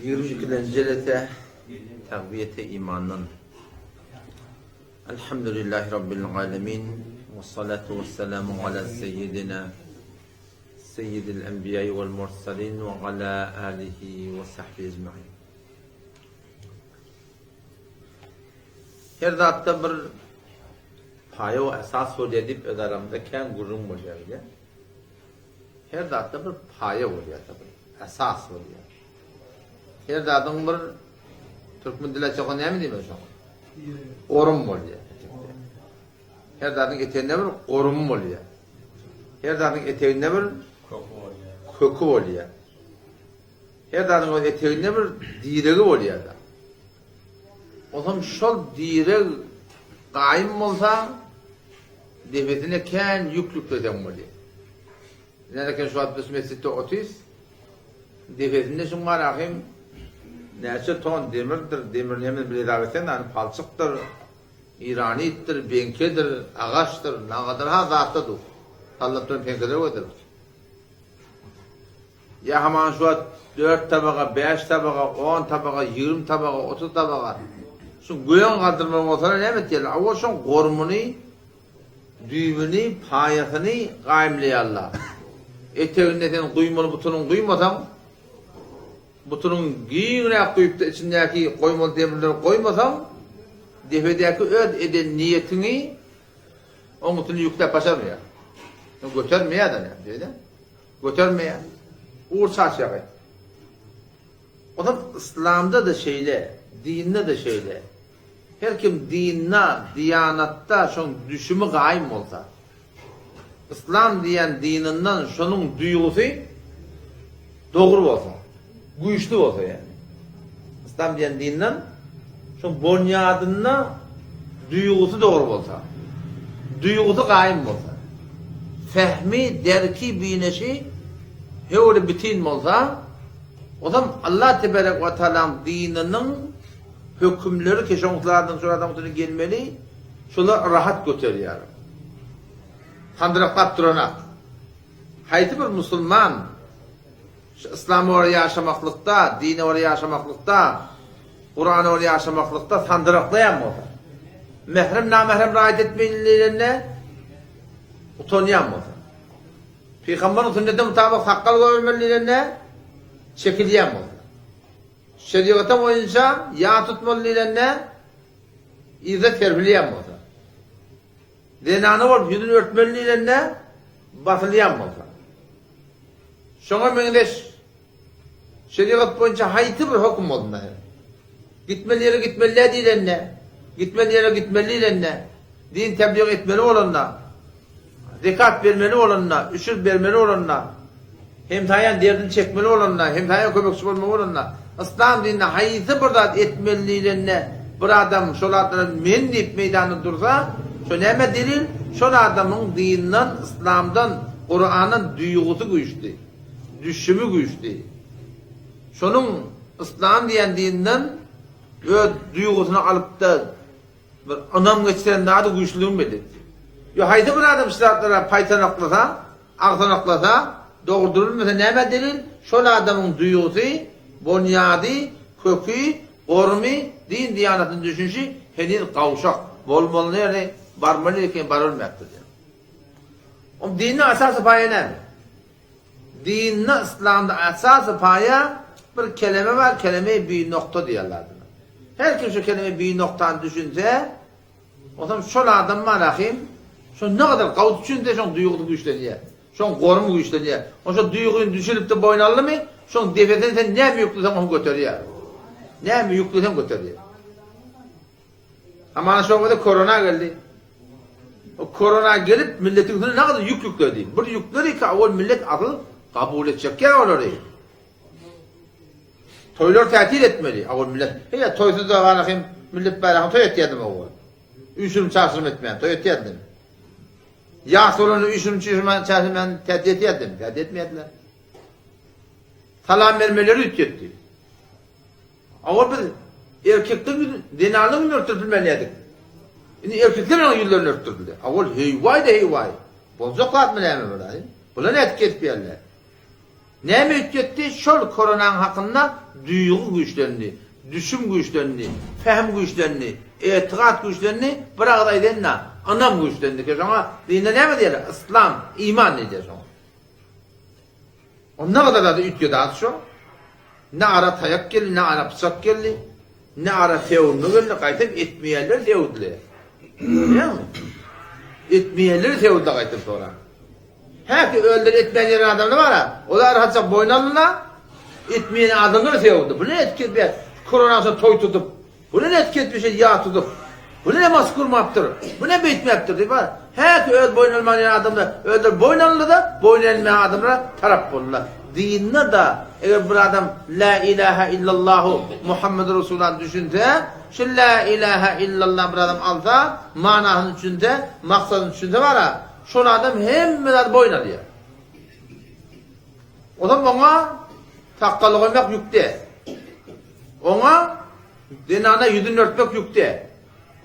22. celete takviyete imanın. Elhamdülillahi Rabbil alemin. Ve salatu ve selamu ala seyyidina seyyidil enbiyayı vel mursalin ve ala alihi ve sahbihi ecma'in. Her datta bir paya ve esas ol edip ödaramdayken gurrum oluyor. Her datta bir paya oluyor tabi. Esas oluyor. Her dadın bir Türkmen dile çok önemli değil mi şu an? Orum oluyor. Her dadın eteğinde bir orum oluyor. Her dadın eteğinde bir kökü oluyor. Her dadın eteğinde bir direği oluyor da. O zaman şol direk kaim olsa devletine ken yüklüklerden oluyor. Nereden şu an biz mescitte otuyoruz. Devletinde şun var ahim neçe ton demirdir, demirin hemen bir daveten yani palçıktır, İranittir, benkedir, ağaçtır, ne kadar ha zatıdır. Allah'tan penkeleri odur. Ya hemen şu an 4 tabaka, 5 tabaka, 10 tabaka, 20 tabaka, 30 tabaka. Şu güyen kaldırma olsa ne mi diyelim? Ama şu gormunu, düğümünü, payasını kaimleyallah. Eteğinden kuymalı butonun kuymadan butunun giyine koyup da içindeki koymalı demirleri koymasam defedeki öd eden niyetini o mutunu yüklep başarmıyor. Götürmeye de ne dedi? Götürmeye. Uğur saçıyor. O da İslam'da da şeyle, dinde de şeyle. Her kim dinne, diyanatta şunun düşümü kaim olsa, İslam diyen dininden şunun duygusu doğru olsa, güçlü olsa yani. İslam diyen dininden şunun bunyadına duygusu doğru olsa, duygusu kaim olsa, fehmi, derki, bineşi öyle bitin olsa, o zaman Allah Tebarek ve Teala'nın dininin hükümleri keşonlardan sonra adamın gelmeli, şunu rahat götürüyor. Tandıraklat durana. Haydi bir Müslüman, İslam'ı oraya yaşamaklıkta, dini oraya yaşamaklıkta, Kur'an'ı oraya yaşamaklıkta tandıraklayan mı olur? Mehrem, namehrem rahat etmeyinlerine utanıyan mı olur? Peygamber'in sünnetine mutabık hakkal görmelilerine çekilyen mi olur? Şeriata boyunca yağ tutmalılarına izzet vermeliyen mi olur? Zenanı var, yüzünü örtmelilerine basılayan mı olur? Şuna mengeş şeriat boyunca hayti bir hüküm olduğuna. Gitmeli diyenine, gitmelilerine, din tebliğ etmeli olanına, zekat vermeli olanına, üşür vermeli olanına, hem tayan derdini çekmeli olanına, hem tayan köpekçi olmalı olanına, İslam dinine hayti burada etmelilerine bir adam şolatların men deyip meydanı dursa, şu neme delil? Şu adamın dininden, İslam'dan, Kur'an'ın duygusu güçlü, düşümü güçlü. Şunun İslam diyen dininden duygusunu alıp da bir anam geçiren daha da güçlüğün belir. Ya haydi bir adam silahlara paytan aklasa, ağzan aklasa, doğurdurur mesela neme delil? Şu adamın duygusu, bunyadı, kökü, ormi, din diyanatın düşünüşü henüz kavuşak. Bol nerede? Barmalı iken barılmayaktır. O dinin asası paya ne? Dinin İslam'da asası paya bir kelime var, kelimeyi bir nokta diyorlar. Her kim şu kelimeyi bir noktadan düşünse, o zaman şöyle adam var rahim, şu ne kadar kavut düşünse şu duyguyu güçleniyor, şu korumu güçleniyor. O şu duyguyu düşünüp de boyun mı? Şu defeden sen ne mi yüklüsen onu götürüyor. Ne mi yüklüsen götürüyor. Ama şu anda korona geldi. O korona gelip milletin üstüne ne kadar yük yükledi. Bu yükleri ki o millet akıl kabul edecek ya orayı. Toylar tatil etmeli o millet. Ya toysuz da var kim millet bayramı toy etyedim o. Üşürüm çarşırım etmeyen toy etyedim. Yağ olanı üşürüm çarşırım ben tatil etyedim. Tatil etmeyediler. Salam vermeleri ütketti. Ama bir erkeklerin dinarını örtülmeliydik. Şimdi erkeklerin yüzlerini örtüldü. Avul heyvay da heyvay. Bozuk atmıyor mu böyle? Buna ne etki etmeyenler? Näme ütgetdi? Şol koronan hakkında duygu güçlerini, düşüm güçlerini, fehm güçlerini, etiqat güçlerini bırakdaydan da anam güçlerini ki şoňa dinde näme diýer? İslam, iman diýer şoňa. Onda kadar da ütgedi şu. Ne ara tayak geldi, ne ara pısak geldi, ne ara teoğunu geldi, kaytıp etmeyenler teoğudlu. Biliyor musun? Etmeyenleri teoğudda kaytıp sonra. Hep öldür etmeyen adamlar var ha, o da arhatsak boynalına, etmeyen adamlar teoğuddu. Bu ne etket bir, koronasına toy tutup, bu ne etket bir şey yağ tutup, bu ne namaz kurmaptır, bu ne bitmeptir diye var. Hep öldür boynalmayan adamlar, öldür boynalını da, boynalmayan adamlara taraf bulurlar. Dinine da eğer bir adam la ilahe illallahu Muhammed Resulullah düşünse, şu la ilahe illallah bir adam alsa, manasının içinde, maksadının içinde var ha, şunu adam hemmeler boyun alıyor. O zaman ona takkalı koymak yükte. Ona dinana yüzünü örtmek yükte.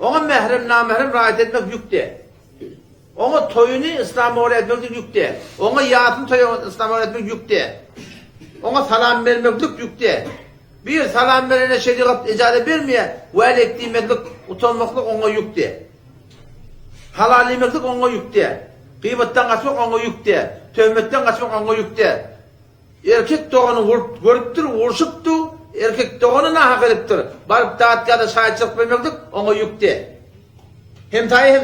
Ona mehrem namehrem rahat etmek yükte. Ona toyunu İslam'a öğretmek yükte. Ona yatın toyunu İslam'a öğretmek yükte. Ona salam vermeklik yükte. Bir salam verene şeriat icazet vermeye, vel ettiğimeklik, utanmaklık ona yükte. Halal yemeklik ona yükte. Gıybetten kaçmak ona yükte. Tövmetten kaçmak ona yükte. Erkek doğanı görüptür, vuruşuptu. Erkek doğanı nahak ediptir. Barıp dağıtkada şahitçilik vermeklik ona yükte. Hem tayı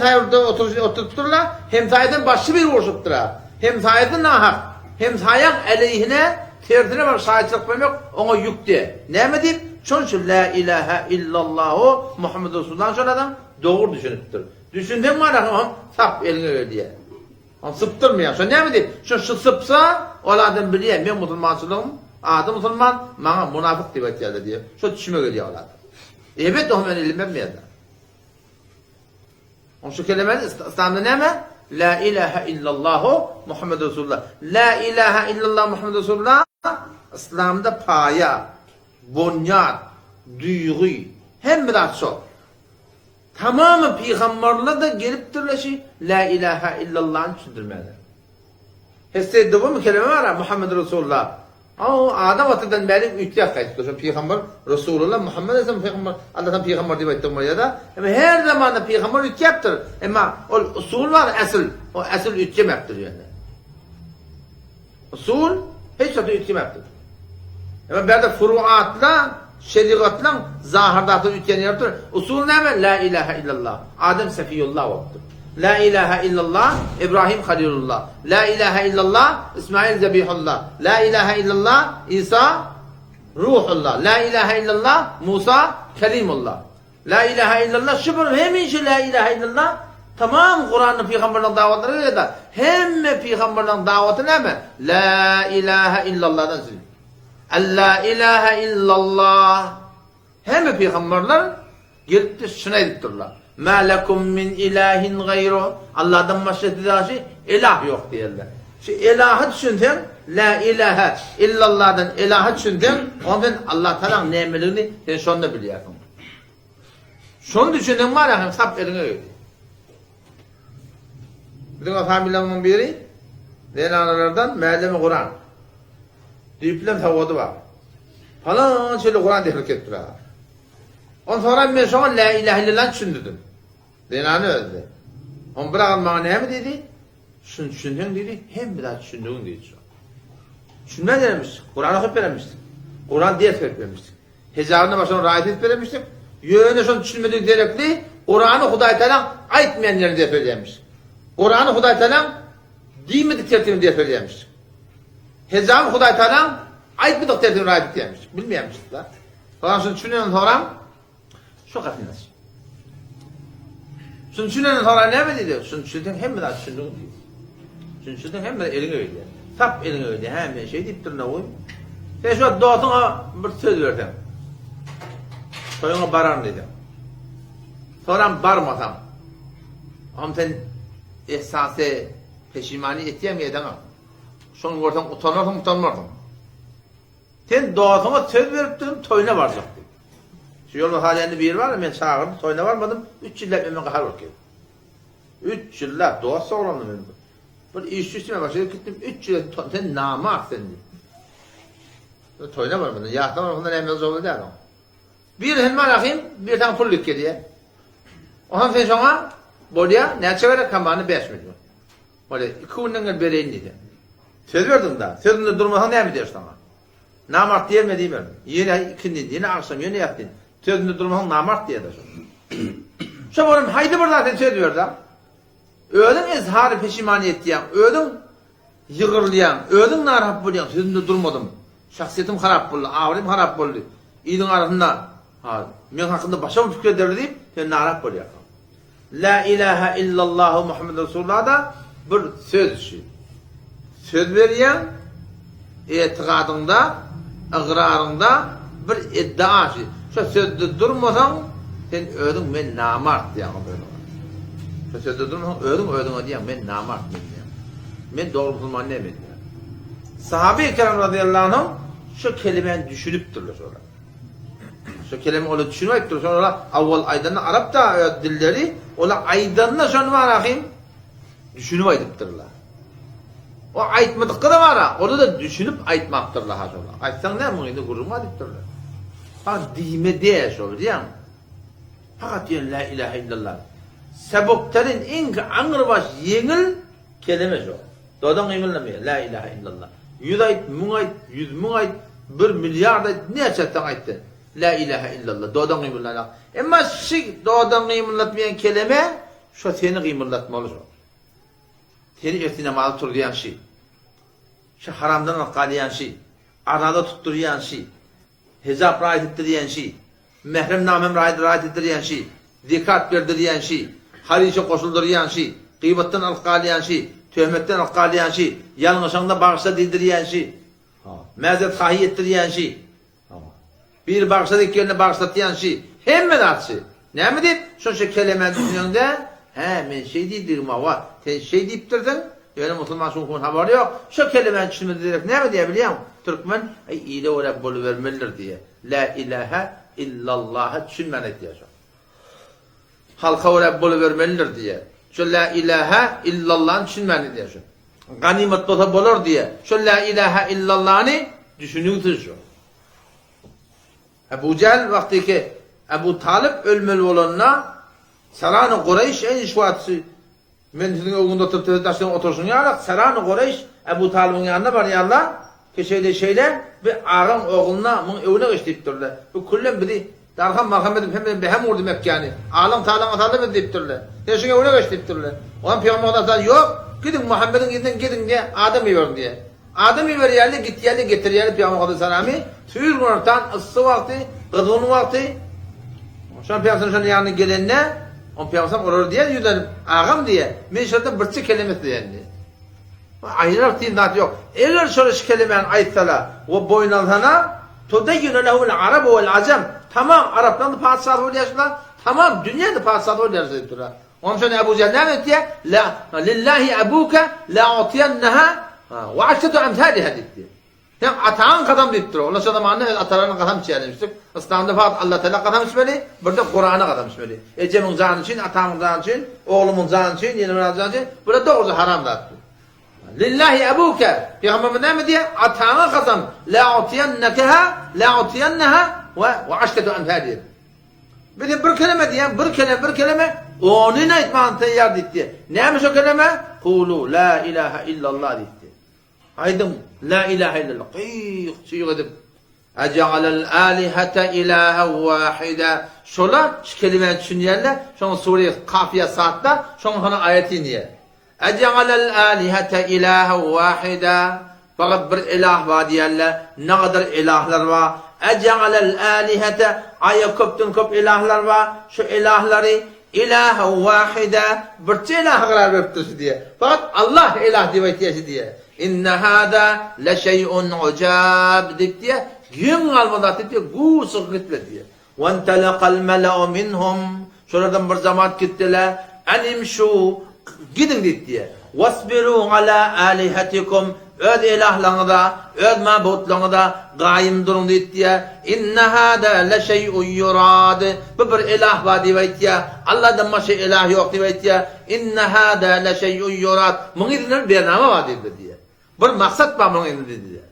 oturtturlar, hem tayıdan başlı bir vuruşuptur. Hem tayıdan nahak, hem tayın aleyhine tertine var şahitçilik vermek ona yükte. Ne mi deyip? Çünkü la ilahe illallahu Muhammed Resulullah şu adam doğru düşünüptür. Düşündün mü adam sap eline öyle diye. Sıptırmıyor. Şu ne mi deyip? Şu sıpsa o adam biliyor. Ben Müslümançılığım, adı Müslüman, bana münafık diye diye. Şu düşüme geliyor o adam. Evet o hemen ilimem mi ya da? Şu kelimenin İslam'da ne mi? La ilahe illallahu Muhammed Resulullah. La ilahe illallah Muhammed Resulullah İslam'da paya, bunyat, duygu hem biraz çok. Tamamı peygamberler de geliptirler şey la ilahe illallah'ın düşündürmeler. Hissedi bu mu kelime var ya Muhammed Resulullah. O adam atıdan beri ütüye kayıtlı. Peygamber Resulullah Muhammed Aleyhisselam peygamber Allah'tan peygamber diye ayettim ya. Ama her zaman da peygamber ütü yaptır. Ama o usul var asıl. O asıl ütü yaptır yani. Usul hiç de ütü yaptır. Ama böyle furuatla şeriatla zahirdatı ütü yaptır. Usul ne mi? La ilahe illallah. Adem Sefiyullah vakti. La ilahe illallah İbrahim Halilullah. La ilahe illallah İsmail Zebihullah. La ilahe illallah İsa Ruhullah. La ilahe illallah Musa Kelimullah. La ilahe illallah şüphim hemen şey la ilahe illallah tamam Kur'an'ın peygamberlerin davatları öyle de hem peygamberlerin davatı ne mi? La ilahe illallah'dan söylüyor. La ilahe illallah hem peygamberler gelip de şuna ediptirler. Ma lekum min ilahin gayru. Allah'tan başka şey ilah yok diyorlar. Şu ilahı düşündün, la ilahe illallah'dan ilahı düşündün, ondan Allah Teala nemelerini sen şunu biliyorsun. Şunu düşündün var ya, sap eline öyle. Bizim familiyamın biri, Leylanlardan meallemi Kur'an. Diplom tavodu var. Falan şöyle Kur'an tehlik ettiler. Ondan sonra ben sonra la ilahe illallah düşündüm. Denanı öldü. On bırakın bana ne mi dedi? Şunu düşündün dedi, hem bir daha düşündüğün dedi. Düşünme denemiştik, Kur'an okuyup veremiştik. Kur'an diyet verip vermiştik. Hecabına başına rahat edip veremiştik. Yöne şunu düşünmedik gerekli, Kur'an'ı Huday Teala aytmayanlarını diyet veremiştik. Kur'an'ı Huday Teala giymedik tertibini diyet veremiştik. Hecabı Huday Teala aytmadık tertibini rahat edip veremiştik. Bilmeyemiştik la. Sonra şunu düşünüyorum sonra, şu kafinası. Şunu düşünen sonra ne mi dedi? Şunu düşündün hem de düşündün diyor. Şunu düşündün hem de elin öyle. Sap elin öyle. Hem de şey deyip duruna koy. Sen şu an doğatına bir söz verdim. Soyuna baran dedim. Sonra barmasam. Ama sen esası peşimani etiyemeyedin ha. Şunu görsen utanmardın. Sen doğatına söz verip durun toyuna varacak. Şu yolun halinde bir yer var ya, ben çağırdım, toyuna varmadım, 3 yıllar ben kahar bakıyorum. 3 yıllar, doğası oğlanım benim. Böyle iş üstüme başladı, gittim 3 yıllar, sen namaz sen diye. Toyna var bunun. Yahtan var bundan emel zorlu değil o. Bir helma rakayım, bir tane pulluk geliye. Ondan sen sonra bolya ne çevre kamanı 5 milyon. Böyle 2 günden bereyim dedi. Söz verdim da. Sözünde durmasan ne mi diyorsun ama? Namart diyer mi diyeyim. Yine ikindi, yine akşam, yine yattın. Sözünde durmasan namart diye de şu oğlum haydi burada sen söz verdim. Öldün izhar-ı peşimaniyet diyen, öldün yığırlayan, öldün narap bulayan, sözünde durmadım. Şahsiyetim harap buldu, ağrım harap buldu. İyinin arasında, men hakkında başa mı fikrederdi deyip, sen narap bulayan. La ilahe illallah Muhammed Resulullah da bir söz işi. Söz veriyen, etikadında, ıgrarında bir iddia işi. Şu sözde durmasan, sen öldün men namart diyen böyle. Şu sözde durmasan, öldün diyen men namart diyen. Men doğru bulman ne mi? Sahabe-i kiram radıyallahu anh şu kelimeyi düşünüptürler sonra. Şu kelimeyi öyle düşünmektir. Sonra avval aydanına Arap da dilleri ola aydanına şunu var akıyım düşünüp o aytmadıkta da var onu da düşünüp aytmaktırlar ha sonra. Aytsan ne mıydı gururma diptirler. Ha dime diye sonra diyen. Fakat diyen la ilahe illallah. Sebokların en ağırbaş yengil kelime şu. Doğadan kıyımlanmıyor. La ilahe illallah. 100 ayet, 1000 ayet, 100 bin ayet, 1 milyar ayet ne çekten ayette? La ilahe illallah. Doğadan kıyımlanmıyor. Ama şu doğadan kıyımlanmayan kelime şu seni kıyımlanmalı şu. Seni etine mal turlayan şey. Şu haramdan alkalayan şey. Arada tutturayan şey. Hesap rahat ettiriyen şey. Mehrem namem rahat ettiriyen şey. Zikat verdiriyen şey. Hariçe koşuldurayan şey. Gıybetten alkalayan şey. Töhmetten alkalayan şey. Yanlışında bağışla dildiriyen şey. Mezet kahi ettiriyen şey. Bir bağışladık yerine bağışlatayan şey. Hemen atsı. Ne mi deyip? Şu kelime düşünüyorsun men şey değildir ama sen şey deyip durdun. Yani Müslüman şunun haberi yok. Şu kelimeyi düşünmedi ne mi diye biliyor musun? Türkmen iyi de öyle buluvermelidir diye. La ilahe illallah'ı düşünmeni diye. Halka öyle buluvermelidir diye. Şu la ilahe illallah'ı düşünmeni diye. Ganimet olsa bulur diye. Şu la ilahe illallah'ını düşünüyorsun şu. Ebu Cehil vaktiki Ebu Talip ölmeli olanına Saran-ı Kureyş en şuatsı men sizin oğlunda oturup taşın otursun ya Saran-ı Kureyş Ebu Talib'in yanına var ya Allah ki şeyler bir ağam oğluna mın evine geçtip durdu. Bu kullen biri darhan Muhammed'in hem vurdu Mekke'ni. Alam Teala Teala deyip durdu. Yaşın evine geçtip durdu. Onun peygamber da yok. Gidin Muhammed'in gidin diye Adem'i verin diye. Adem'i ver yerli git yerli getir yerli peygamber sallallahu tüyür günahtan ısı vakti, gıdın vakti. Şu an peygamberin yanına gelenine on peygamber orada diye yüzden ağam diye meşhurda birçi kelimesi diyendi. Ayrıca tindat yok. Eğer şöyle kelimeyi aytsala ve boynalhana tudayyinu lehu'l arab ve'l acem. Tamam Arapların da padişahı oluyorlar. Tamam dünyada padişahı oluyorlar. Onun için Ebu Cehil ne diyor? La lillahi abuka la utiyannaha ve aştatu amthaliha diyor. Yani atağın kadam deyip duruyor. Ondan sonra anne atalarının kadam çiğnemiştik. İslam'da fakat Allah Teala kadam içmeli, burada Kur'an'a kadam içmeli. Ecemin zanı için, atağımın zanı için, oğlumun zanı için, yenimin zanı için, burada doğrusu haram da. Lillahi ebuke. Peygamber ne mi diye? Atağın kadam. La utiyannaha ve aştetu amthaliha. Bir kelime diye, bir kelime, onun etman teyyar diye. Neymiş o kelime? Kulu la ilahe illallah diye. Aydım la ilahe illallah. Qıyıq edip. Ece'alel alihete ilahe vahide. Şola şu kelimeyi düşünüyorlar. Şonu Suriye kafiye saatte. Şonu sana ayeti niye? Ece'alel alihete ilahe vahide. Fakat bir ilah var diyorlar. Ne kadar ilahlar var? Ece'alel alihete. Aya köptün köp ilahlar var. Şu ilahları ilahe vahide. Bir ilah karar veriptir diye. Fakat Allah ilah diye. İnne hâdâ le şey'un ucâb diye gün almadı diye gusuk gitti diye. Ve entelaqal mela'u minhum şuradan bir zaman gittiler. Animşu gidin diye. Vasbiru ala alihatikum öd ilahlarınıza, öd mabutlarınıza gayim durun diye. İnne hâdâ le şey'un yurâd. Bu bir ilah var diye. Allah'dan başka ilah yok diye. İnne hâdâ le şey'un yurâd. Bunun bir nama var diye. Bir maksat var bunun elinde dedi.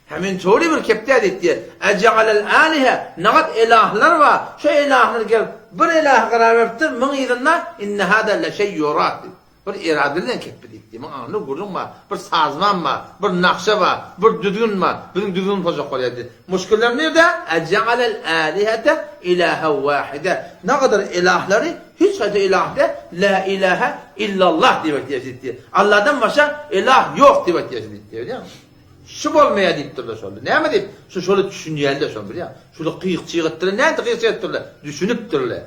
Hemen çoğuli bir kepte etti. Ece'alel alihe. Nagat ilahlar var. Şu ilahlar gel. Bir ilah karar veriptir. Min idinna inne hada le şey yurat. Bir iradelen kepte etti. Min anlı gurun var. Bir sazman var. Bir nakşa var. Bir düdün var. Bizim düdün pozak oluyordu. Muşkiller nerede? Ece'alel alihete ilahe vahide. Ne kadar ilahları hiç hayta ilahde la ilahe illallah diye etti. Allah'tan başka ilah yok diye etti. Biliyor musun? Şu bolmaya deyip durdu şöyle. Ne mi deyip? Şu şöyle düşünüyen de şöyle ya. Şöyle kıyık çığıttırlar. Ne kıyık çığıttırlar? Düşünüp durlar.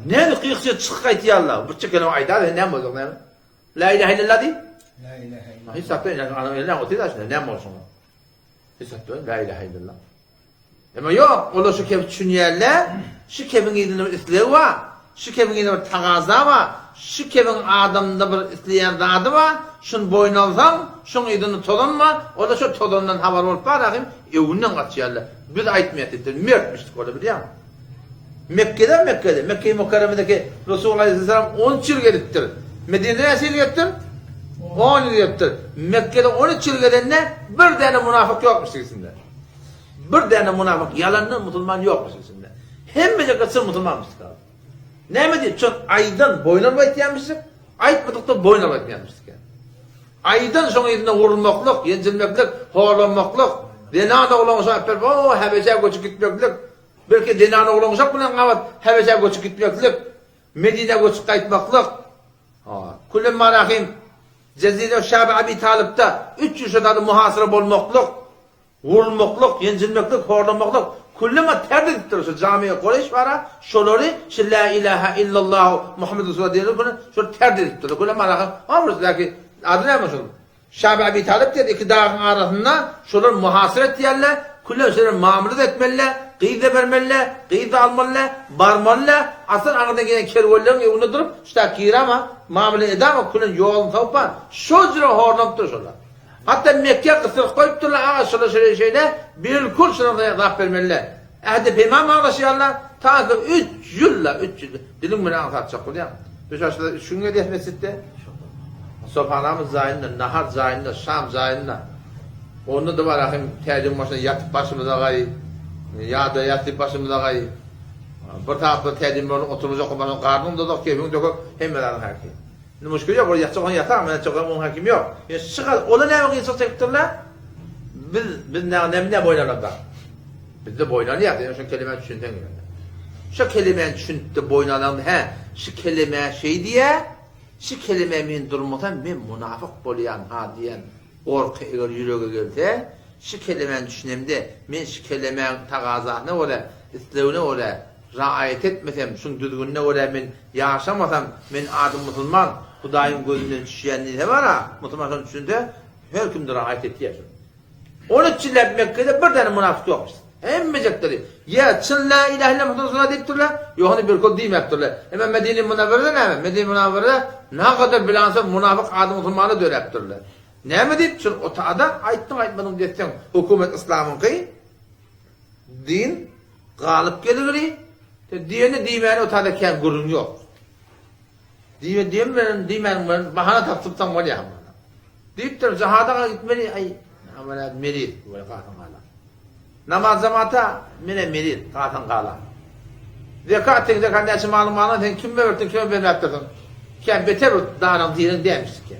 Ne kıyık çığıt çıkaydı ya Allah. Bu çıkanı ayda ne mi olacak ne? La ilahe illallah deyip. La ilahe illallah. Hiç sakın anam eline oturuyor da ne mi olsun? Hiç sakın la ilahe illallah. Ama yok. Ola şu kevin düşünüyenler. Şu kevin gidini bir isleği var. Şu kevin gidini bir tagaza var. Şu kevin adamda bir isleyen zadı var. Şun boyun alsam, şun idini tolunma, o da şu tolundan haber olup barahim, evinden kaçıyorlar. Biz aytmayat ettir, mertmiştik orada biliyor musun? Mekke-i Mukarreme'deki Resulullah Aleyhisselam 10 yıl gelittir. Medine'de esir gelittir, 10 yıl gelittir. Mekke'de 13 yıl gelenine bir tane münafık yokmuş ikisinde. Bir tane münafık, yalanlı Müslüman yokmuş ikisinde. Hem bile kısır Müslümanmıştık abi. Ne mi diyor? Çok aydan boynarma etkiyenmiştik, aytmadık da boynarma etkiyenmiştik yani. Aydan sonra yedine vurulmaklıq, yencilmeklik, horlanmaklıq, denana olanışa öper, o Habeşe göçüp gitmeklik, belki denana olanışa bulan qavat Habeşe göçüp gitmeklik, Medine göçüp qaytmaklıq. Kullum marahim, Cezire Şabi Abi Talib'da 300 adı muhasıra bolmaklıq, vurulmaklıq, yencilmeklik, horlanmaklıq, kulluma terdid ettirir. Camiye Kureyş var, şolori, şu la ilahe illallah Muhammed Resulullah diyelim, şöyle terdid ettirir. Kullum marahim, amuruz lakin, adı ne yapmış olur? Şabi Abi Talib dedi, iki dağın arasında şunları muhasır ettiyerler, kullar şunları mamulat etmeliler, qıyda vermeliler, qıyda almalılar, barmalılar, asıl ağırdan gelen kervollerin evine durup, işte kirama, mamulat edama, kullar yolunu tavpa, şu zira horlanıp durur şunlar. Hatta Mekke kısır koyup dururlar, ağa şöyle şeyler, bir kul şunları raf vermeliler. Ehdi peymam ağlaşıyorlar, ta ki 3 yılla, dilim beni anlatacak oluyor. Biz aşağıda 3 gün geliyor mescitte. Sofhanamız zayında, nahar zayında, Şam zayında. Onda da var ahim tercih başına yatıp başımıza gayı, ya da yatıp başımıza gayı. Bir tarafta tercih başına oturacak olmanın karnında da keyfini döküp hemen alın hakim. Ne müşkül yok, oraya yatacak olan yatar ama çok onun hakim yok. Yani çıkar, ola ne vakit çok sektirler? Biz ne boylanır da? Biz de boylanır ya, yani şu kelime düşündüğün gibi. Şu kelime düşündüğü boylanır, şu kelime şey diye, şu kelimemin durmadan ben münafık bolayan ha diyen orku eğer yüreğe gelse, şu kelimeyi düşünemde men şu kelimenin tagazasına ola, islevine ola, raayet etmesem, şun düzgününe ola men yaşamasam, men adım Müslüman, Hudayın gözünden düşüyenliği var ha, Müslümanın düşünde her kimde raayet ettiler. 13 yıl Mekke'de bir tane münafık yokmuş. Emmecekleri. Ya çın la ilahe illallah Muhammed Resulullah deyip durlar. Yoğunu bir kod deyip durlar. Ama Medine-i Münevvere'de ne mi? Medine-i Münevvere'de ne kadar bilansa münafık adım Müslümanı dörep durlar. Ne mi deyip? Çın o taada aytmadım diyeceksin. Hükümet İslam'ın kıyı. Din galip gelir. Diyeni diymeni o taada ken gurun yok. Diymen bahana taptıptan var ya. Deyip durlar. Zahada gitmeli. Ay. Amela merid. Böyle kahtan hala. Namaz zamata mine merid. Kahtan hala. Zekatın zekatın malumana sen kim verdin kim vermedin? Kim beter dağın diyenin demiştik ki.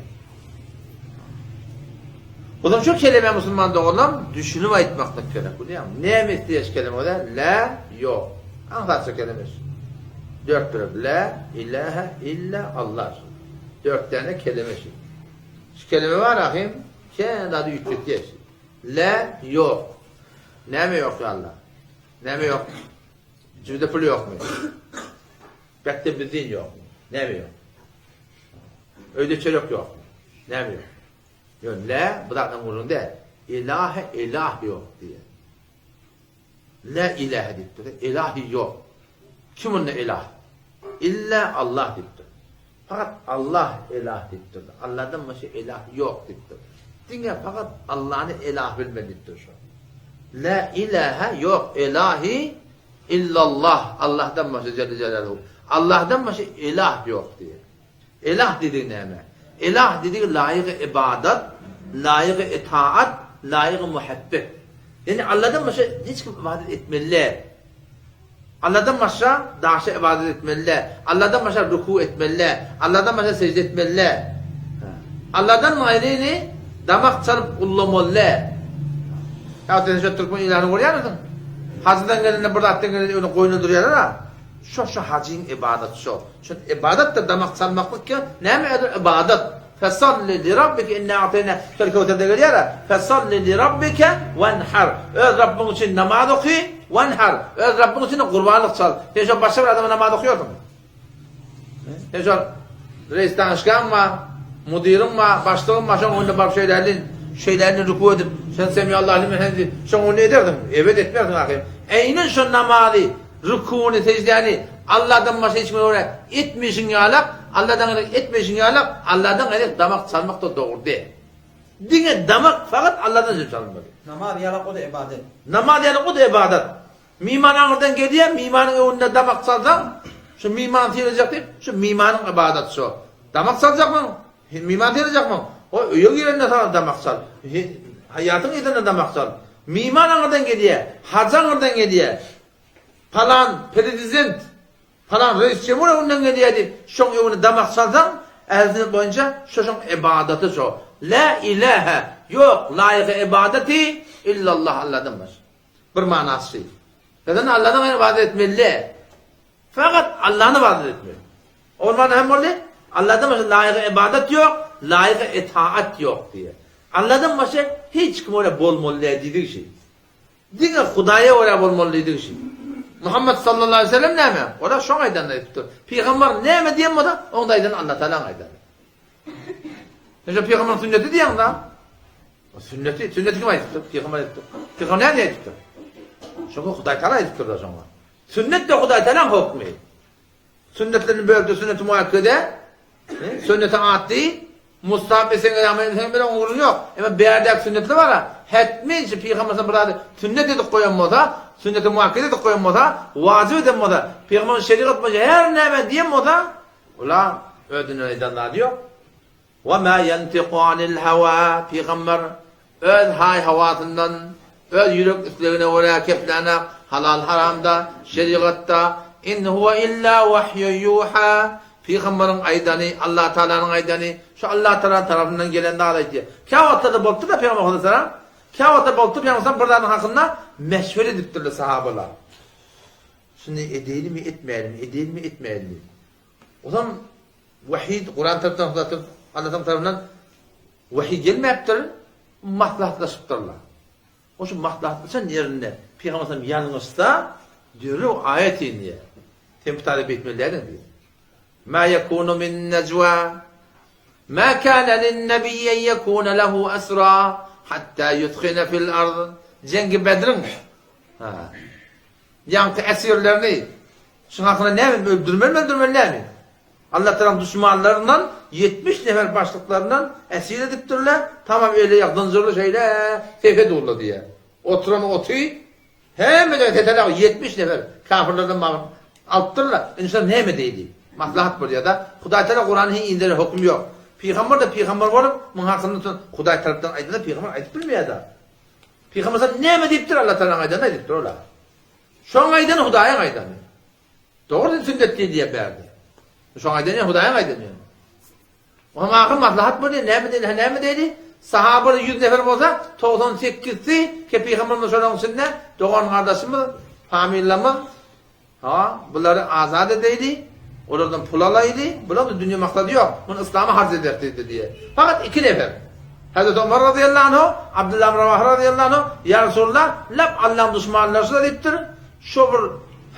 Bunun şu kelime Müslüman'da olan düşünüp aytmakta gerek oluyor. Ne mi ihtiyaç kelime o da? La yok. Anlatsa kelimesi. 4 taraf. La ilahe illa Allah. 4 tane kelimesi. Şu kelime var ahim. Kendi adı yükletiyor. La yok. Ne mi yok Allah? Ne mi yok? Cüvde pul yok mu? Bekte bizin yok mu? Ne mi yok? Öyle çörek yok mu? Ne mi yok? Yok la, bu da vurunda ilahe ilah yok diye. La ilahe deyip ilahi yok. Kimin ilah? İlla Allah deyip fakat Allah ilah deyip Allah'tan başka ilah yok deyip dinle fakat Allah'ın ilah bilmediktir şu. La ilahe yok ilahi illallah. Allah'tan başka Celle Celaluhu. Allah'tan başka ilah yok diye. İlah dediği ne? İlah dediği layık ibadet, layık itaat, layık muhabbet. Yani Allah'dan başka hiç kim ibadet etmeli. Allah'dan başka daşa ibadet etmeli. Allah'dan başka ruku etmeli. Allah'dan başka secde etmeli. Allah'dan gayrını damak çalıp kullamalı. Ya sen Türkmen ilahını görüyor musun? Hacıdan gelene burada attan gelene onu koyunu duruyorlar ha. Şu hacın ibadet şu. Şu ibadet de damak çalmaklık ki ne mi ibadet? Fesalli li rabbike inna a'tayna kelkevterde geliyor ya. Fesalli li rabbike venhar. Öz Rabbin için namaz oku, venhar. Öz Rabbin için kurbanlık çal. Sen şu başka bir adama namaz okuyordun. Sen şu reis danışkan var, müdirin var, başlığın var. Şu önünde bak şeylerini rükû edip sen semiyallahu limen hamdi. Şu onu ne ederdin? Evet etmerdin akıyım. Eynin şu namazı, rükûni, secdeni Allah'tan başka hiç mi oraya etmişsin ya Allah'dan etmişsin ya Allah'dan damak çalmak da doğru değil. Dine damak fakat Allah'tan söz çalınmadı. Namaz yalak o da ibadet. Namaz yalak o da ibadet. Mimanın oradan geliyor, mimanın önünde damak çalacak. Şu miman tiyilecek değil, şu mimanın ibadet şu. Damak çalacak mı? Miman tiyilecek mi? O yok yerinde sana damak çal. Hayatın yerinde damak çal. Mimanın oradan geliyor, hacan oradan geliyor. Falan prezident, falan reis cumhur ondan geliyor deyip, şun evini damak çalsan, erzini boyunca şun ibadeti şu. La ilahe, yok layıkı ibadeti illallah Allah'dan var. Bir manası şey. Neden Allah'dan ibadet etmeli? Fakat Allah'ın ibadet etmeli. O zaman hem öyle, Allah'dan başka layıkı ibadet yok, layıkı itaat yok diye. Allah'dan başka hiç kim öyle bolmalı dediği şey. Dine Hudaya öyle bolmalı dediği şey. Muhammed sallallahu aleyhi ve sellem ne mi? O da şu aydan da tuttu. Peygamber ne mi diyeyim o da? Onda aydan Allah Teala aydan. İşte Peygamber sünneti diyen da. Sünneti kim ayıttı? Peygamber ayıttı. Peygamber ne ayıttı? Çünkü Huday Teala ayıttı da sonra. Sünnet de Huday Teala hükmü. Sünnetlerin böldü, sünneti muhakkede. Sünneti atti. Mustahabe sen amel böyle uğrun yok. Ama bir yerde sünnetli var ha. Hetmince Peygamber'in burada sünnet edip koyan moda, sünnet-i muhakkede edip koyan moda, vacip edip moda. Peygamber'in şeriat boyunca her ne diyeyim moda. Ulan ödünü edenler diyor. وَمَا يَنْتِقُ عَنِ الْهَوَى Peygamber öz hay havasından, öz yürek üstlerine oraya keplerine halal haramda, şeriatta in huve illa vahyu yuha. Peygamberin aydanı, Allah Teala'nın aydanı, şu Allah Teala tarafından gelen dağda diye. Kâvatta da boltu da Peygamber Aleyhisselam. Kâvatta boltu Peygamber buradan hakkında meşvere ediptirdi sahabeler. Şimdi edelim mi etmeyelim, edelim mi etmeyelim mi? O zaman vahiy, Kur'an tarafından, Allah'ın tarafından vahiy gelmeyiptir, maslahatlaşıptırlar. O şu maslahatlaşan yerinde Peygamber Aleyhisselam yanılırsa diyor o ayet iniyor. Tempi talep etmeliydin diyor. ما يكون من نجوى ما كان للنبي أن يكون له أسرى حتى يثخن في الأرض Cengi Bedir'in yankı esirlerini şunun hakkında ne mi? Öldürmeli mi? Allah Teala düşmanlarından 70 nefer başlıklarından esir ediptirler. Tamam öyle yakınzırlı şeyler tevhid oldu diye. Oturan otuyu hem de teteler 70 nefer kafirlerden alttırlar. İnsan ne mi değildi? Maslahat burada da Huday Teala Kur'an'ın indire hükmü yok. Peygamber de peygamber olup bunun hakkında Huday Teala'dan aydın peygamber ayıp bilmiyor da. Peygamber sana ne mi deyiptir Allah Teala'nın aydın ayıptır ola. Şu an aydın Huday'ın aydın. Doğru sünnet değil diye verdi. Şu an aydın Huday'ın aydın. O zaman akıl maslahat burada ne mi dedi? Sahabeler 100 nefer olsa 98'si ki peygamberin sonra sünnet doğan kardeşimiz, famillerimiz bunları azat edeydi. Oradan pul alaydı, bunun da dünya maksadı yok. Bunu İslam'a harc ederdi diye. Fakat iki nefer. Hazreti Ömer radıyallahu anh, Abdullah Ravah radıyallahu anh, ya Resulullah, lap Allah'ın düşmanları da deyiptir. Şu bir,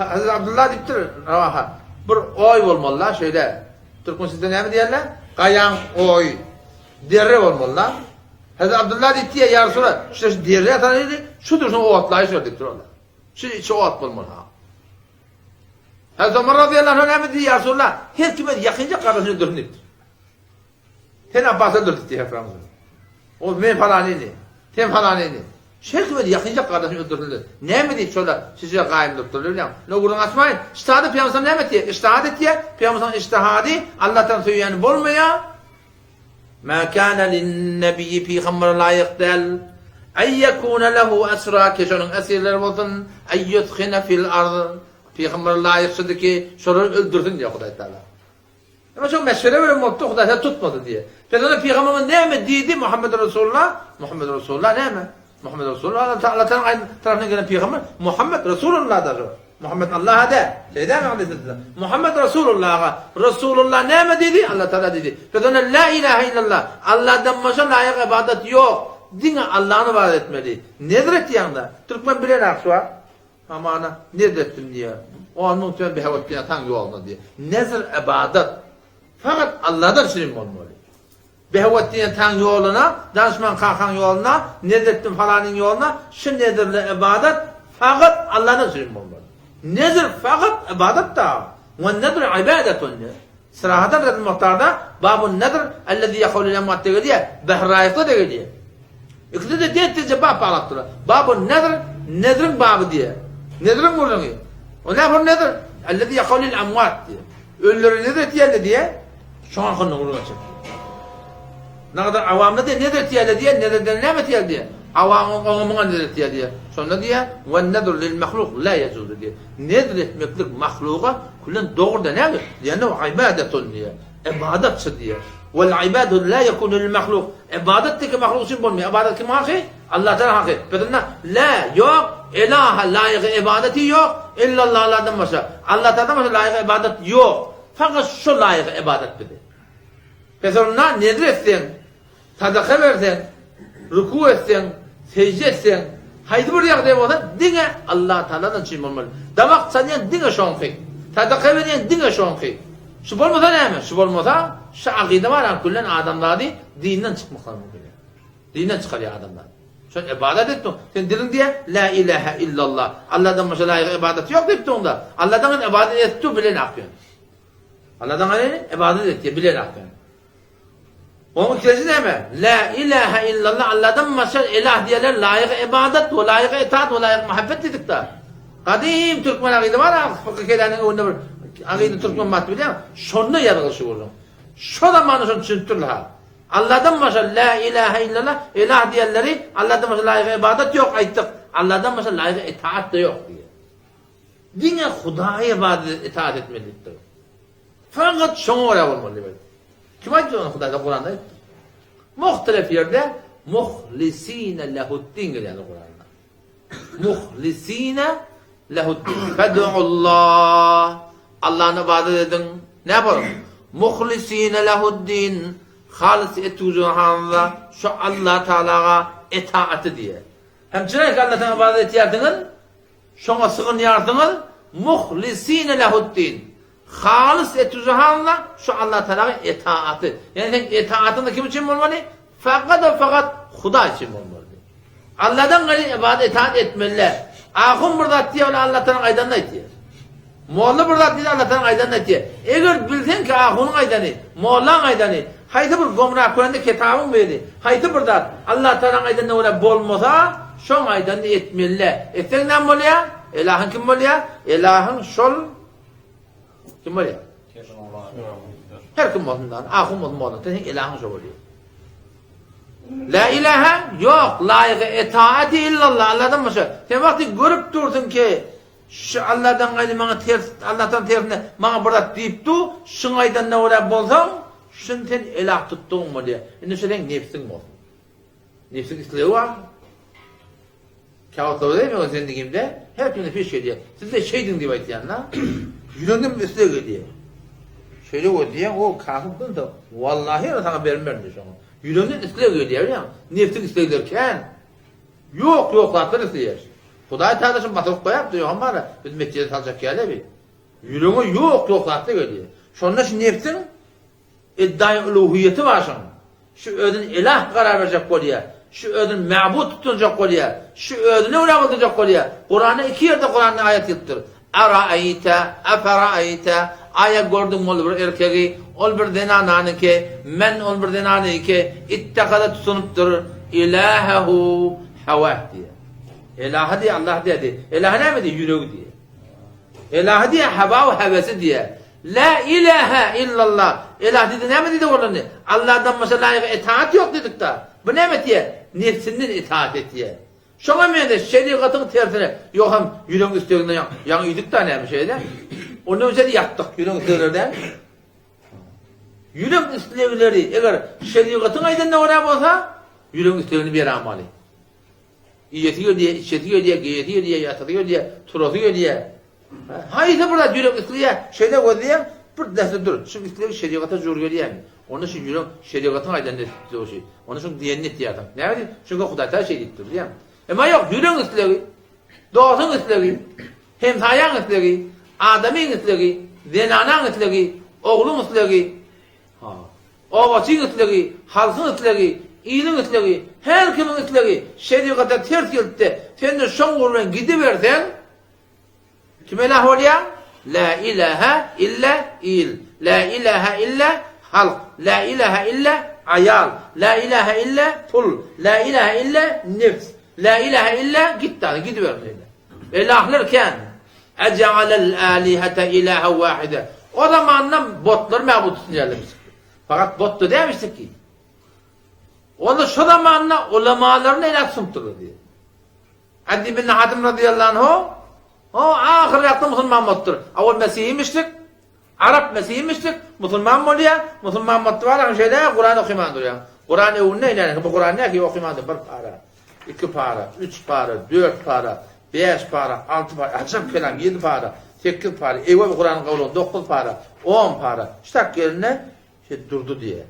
Hazreti Abdullah deyiptir Ravah'a. Bir oy olmalılar şöyle. Türkmen sizde ne mi diyorlar? Kayan oy. Derre olmalılar. Hazreti Abdullah deyipti ya Resulullah, işte derre atanıydı, şu dursun o atlayı söylediktir onlar. Şu o at olmalı ha. Hazreti Ömer radıyallahu anh ne diyor ya Resulullah? Her kime yakınca kardeşini öldürünüptür. Sen Abbas'ı öldürdük diye Efendimiz. O men falanıydı. Sen falanıydı. Her kime yakınca kardeşini öldürünüptür. Ne mi deyip şöyle size kaim tutturulur ya. Ne kurun açmayın. İştihadı Peygamber ne mi diye? İştihad et diye. Peygamber'in iştihadı Allah'tan söyleyen bulmaya. Ma kana lin nebiyyi peygamber layık değil. Ay yekuna lehu esra ki şonun esirleri olsun. Ay yudkhina fil ard. Peygamber layıksıdır ki şoları öldürdün diye Hudaý Taala. Ama çok meşvere böyle mutlu Hudaý tutmadı diye. Peygamber'in ne mi dedi Muhammed Resulullah? Muhammed Resulullah ne mi? Muhammed Resulullah Allah Teala'nın aynı tarafına gelen peygamber Muhammed Resulullah'dır. Muhammed Allah'a de. Şeyden mi anlatıldı? Muhammed Resulullah'a. Resulullah ne mi dedi? Allah Teala dedi. Peygamber la ilahe illallah. Allah'tan başka layık ibadet yok. Dine Allah'ını ibadet etmeli. Nedir etti yanında? Türkmen bilen aksu var. Ama ana nedir ettin diye. O anın tüm bir hevet diye tan yoluna diye. Nedir ibadet? Fakat Allah'dan şirin olmalı. Behvettiğin tan yoluna, danışman kalkan yoluna, nedrettin falanın yoluna, şu nedirle ibadet, fakat Allah'dan şirin olmalı. Nedir fakat ibadet da? Ve nedir ibadetun? Sırahatan Redil Muhtar'da, babun nedir, ellezî yekhulü lemmat de diye, behrayıkta de diye. İkisi de deyettiğince bab bağlattılar. Babun nedir, nedirin babı diye. Nedirin vurduğunu. O ne yapar nedir? Ellezî yekhulü lemmat diye. Ölüleri nedir diye, şu an konunu vurduğunu çekiyor. Ne kadar avamda diye nedir tiyale diye nedir ne tiyale diye avamına nedir tiyale diye sonra diye ve nedir lil mahluk la yecuz diye nedir etmeklik mahluka kullen doğru da ne diye ne ibadetun diye ibadet diye vel ibadu la yekunu lil mahluk ibadetteki mahluk için bulmuyor ibadet kim haki Allah Teala haki bedena la yok ilaha layık ibadeti yok illallah Allah'tan başka Allah Teala'dan başka layık ibadet yok fakat şu layık ibadet dedi mesela nedir etsin sadaka versen, ruku etsen, secde etsen, haydi buraya kadar olsa, dine Allah Teala'dan çiğim olmalı. Damak saniyen dine şonqi. Sadaka veren dine şonqi. Şu olmasa ne mi? Şu olmasa, şu akide var kullen adamları dinden çıkmaklar mümkün. Dinden çıkarıyor adamlar. Sen ibadet ettin. Sen dilin diye, la ilahe illallah. Allah'tan başka layık ibadet yok deyip onda. Allah'tan ibadet etti, bilen akıyorsun. Allah'tan ibadet etti, bilen akıyorsun. Onun ikincisi ne mi? La ilahe illallah Allah'tan başka ilah diyeler layık ibadet ve layık itaat ve layık muhabbet dedik de. Kadim Türkmen akide var ya, fakirkelerinin önünde bir akide Türkmen matbi değil mi? Şonda yarılışı vurdum. Şu da manuşun çüntürlü ha. Allah'tan başka la ilahe illallah ilah diyeleri Allah'tan başka layık ibadet yok ayttık. Allah'tan başka layık itaat da yok diye. Dine Hudaya ibadet itaat etmelidir. Fakat şunu oraya olmalı. Kim ayıttı onu Huday'da Kur'an'da? Muhtelif yerde muhlisine lehuddin geliyor Kur'an'da. Muhlisine lehuddin. Fed'ullah. Allah'ın ibadet edin. Ne yapalım? Muhlisine lehuddin. Halis etucuhanla şu Allah Teala'ya itaatı diye. Hem çinek Allah'tan ibadet etiyordunuz. Şuna sığın yardınız. Muhlisine lehuddin. Halis etucuhanla şu Allah Teala'ya itaatı. Yani itaatında kim için olmalı? Fakat Huda için olmalı. Allah'tan gayrı ibadet itaat etmeliler. Ahun burada diye Allah'tan aydanına itiyor. Moğla burada diye Allah'tan aydanına itiyor. Eğer bilsen ki ahunun aydanı, Moğla'nın aydanı, haydi bir gomrah Kur'an'da kitabın verdi. Haydi burada Allah Teala'nın aydanına öyle bolmasa, şun aydanını etmeliler. Etsen ne oluyor? İlahın kim oluyor? İlahın şol kim oluyor? Her kim olduğundan, ahun olduğundan, ilahın şol oluyor. La ilahe yok, layık itaati illallah, Allah'tan başka. Sen vakti görüp durdun ki, şu Allah'tan gayrı bana ters, Allah'tan tersine bana bırak deyip du, şun aydan ne oraya bolsan, şun sen ilah tuttuğun mu diye. Şimdi sen nefsin mi olsun? Nefsin isteği var. Kağıtları değil mi o zendigimde? Her türlü bir şey diye. Siz de şeydin diye baytıyanlar. Yüreğim isteği diye. Şöyle o diye, o kalkıp da, vallahi o sana vermem diye. Yüreğinden isteği diye biliyor musun? Nefsin isteği derken, yok, laflar isteği. Hudaý Teala'nın batırıp koyup diyor ama biz Mekke'de salacak yerler bir. Yüreğine yok laflar diyor. Şonda şu nefsin iddia-i uluhiyeti var şunun. Şu ödün ilah karar verecek oluyor. Şu ödün ma'bud tutunacak oluyor. Şu ödünü uğra bulacak oluyor. Kur'an'a iki yerde Kur'an'ın ayet yıktır. Efera'ayte ayet gördün mü ol bir erkeği, ol bir denananı ki, men ol bir denanı ki, ittekada tutunuptur ilahehu havah diye. İlahi diye Allah diye. İlahi ne mi diye? Yüreği diye. İlahi diye hava ve hevesi diye. La ilahe illallah. İlahi dedi ne mi dedi oranı? Allah'tan mesela itaat yok dedik de. Bu ne mi diye? nefsinden itaat et diye. Şoňa mende şeriatyň tersine ýokam ýürek üstünden ýaňy ýydyk da näme şeýle. Ondan önce de ýatdyk ýürek üstlerden. Ýürek üstleri eger şeriatyň aýdanda ora bolsa, ýürek üstlerini bir amaly. Ýetiyor diye, içetiyor diye, giyetiyor diye, yatıyor diye, turatuyor diye. Haydi burada ýürek üstliye şeýle gözleýär, bir däste dur. Şu üstleri şeriata jor görýär. Onu şu ýürek şeriatyň aýdanda diýýär. Onu şu diýenni diýýär. Näme? Çünkü Hudaý ta şey diýipdir, diýär. Ema yok, ýürek üstleri, doýasyň üstleri, hem taýan üstleri, adamyň üstleri, zenanaň üstleri, ogluň üstleri, owaçyň üstleri, halkyň üstleri, iyiliň üstleri, her kimiň üstleri şeriata ters geldi. Sen de şoň bilen gidibersen, kime ilah bolýar? La ilaha illa il. La ilaha illa halk. La ilaha illa ayal. La ilaha illa pul. La ilaha illa nefs. La ilahe illa gidiverdi. İlahlarken ec'alel alihete ilahe vahide. O zamandan botlar mabut yerlemiş. Fakat bottu demiştik ki. Onu şu zamanla ulemalarına ilah sımtırdı diye. Adi bin Hatim radıyallahu anh o ahir yaptı Müslüman bottur. Avul Mesih'iymiştik. Arap Mesih'iymiştik. Müslüman bolýar. Müslüman bottu var. Şeyde Kur'an okumandır ya. Kur'an evine ilerine. Bu Kur'an ne ki okumandır? Bir para. 2 para, 3 para, 4 para, 5 para, 6 para, acayip kelam 7 para, 8 para, ewa Kur'an kavlun 9 para, 10 para. İşte yerine durdu diye.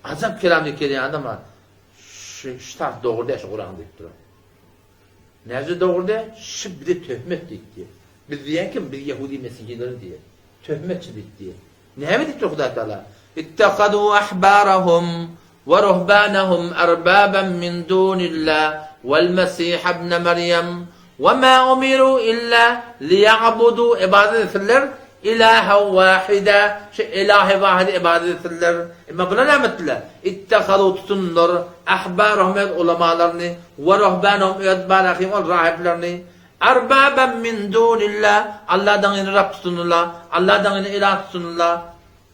Acayip kelam diye adama şu taraf doğru diye Kur'an deyip duruyor. Nerede doğru diye? Şu bir de töhmet deyip diye. Biz diyen kim? Bir Yahudi mesihcileri diye. Töhmetçi deyip diye. Ne mi deyip duruyor Hudaý Teala? İttekadû ahbârahum ورهبانهم أربابا من دون الله والمسيح ابن مريم وما أمروا إلا ليعبدوا عبادة الله إلها واحدة إله واحد عبادة الله إما بلا نعمة اتخذوا تنظر أحبارهم علماء ورهبانهم يتباركهم الراهبلرن أربابا من دون الله الله دعين رب تنالله الله دعين إله تنالله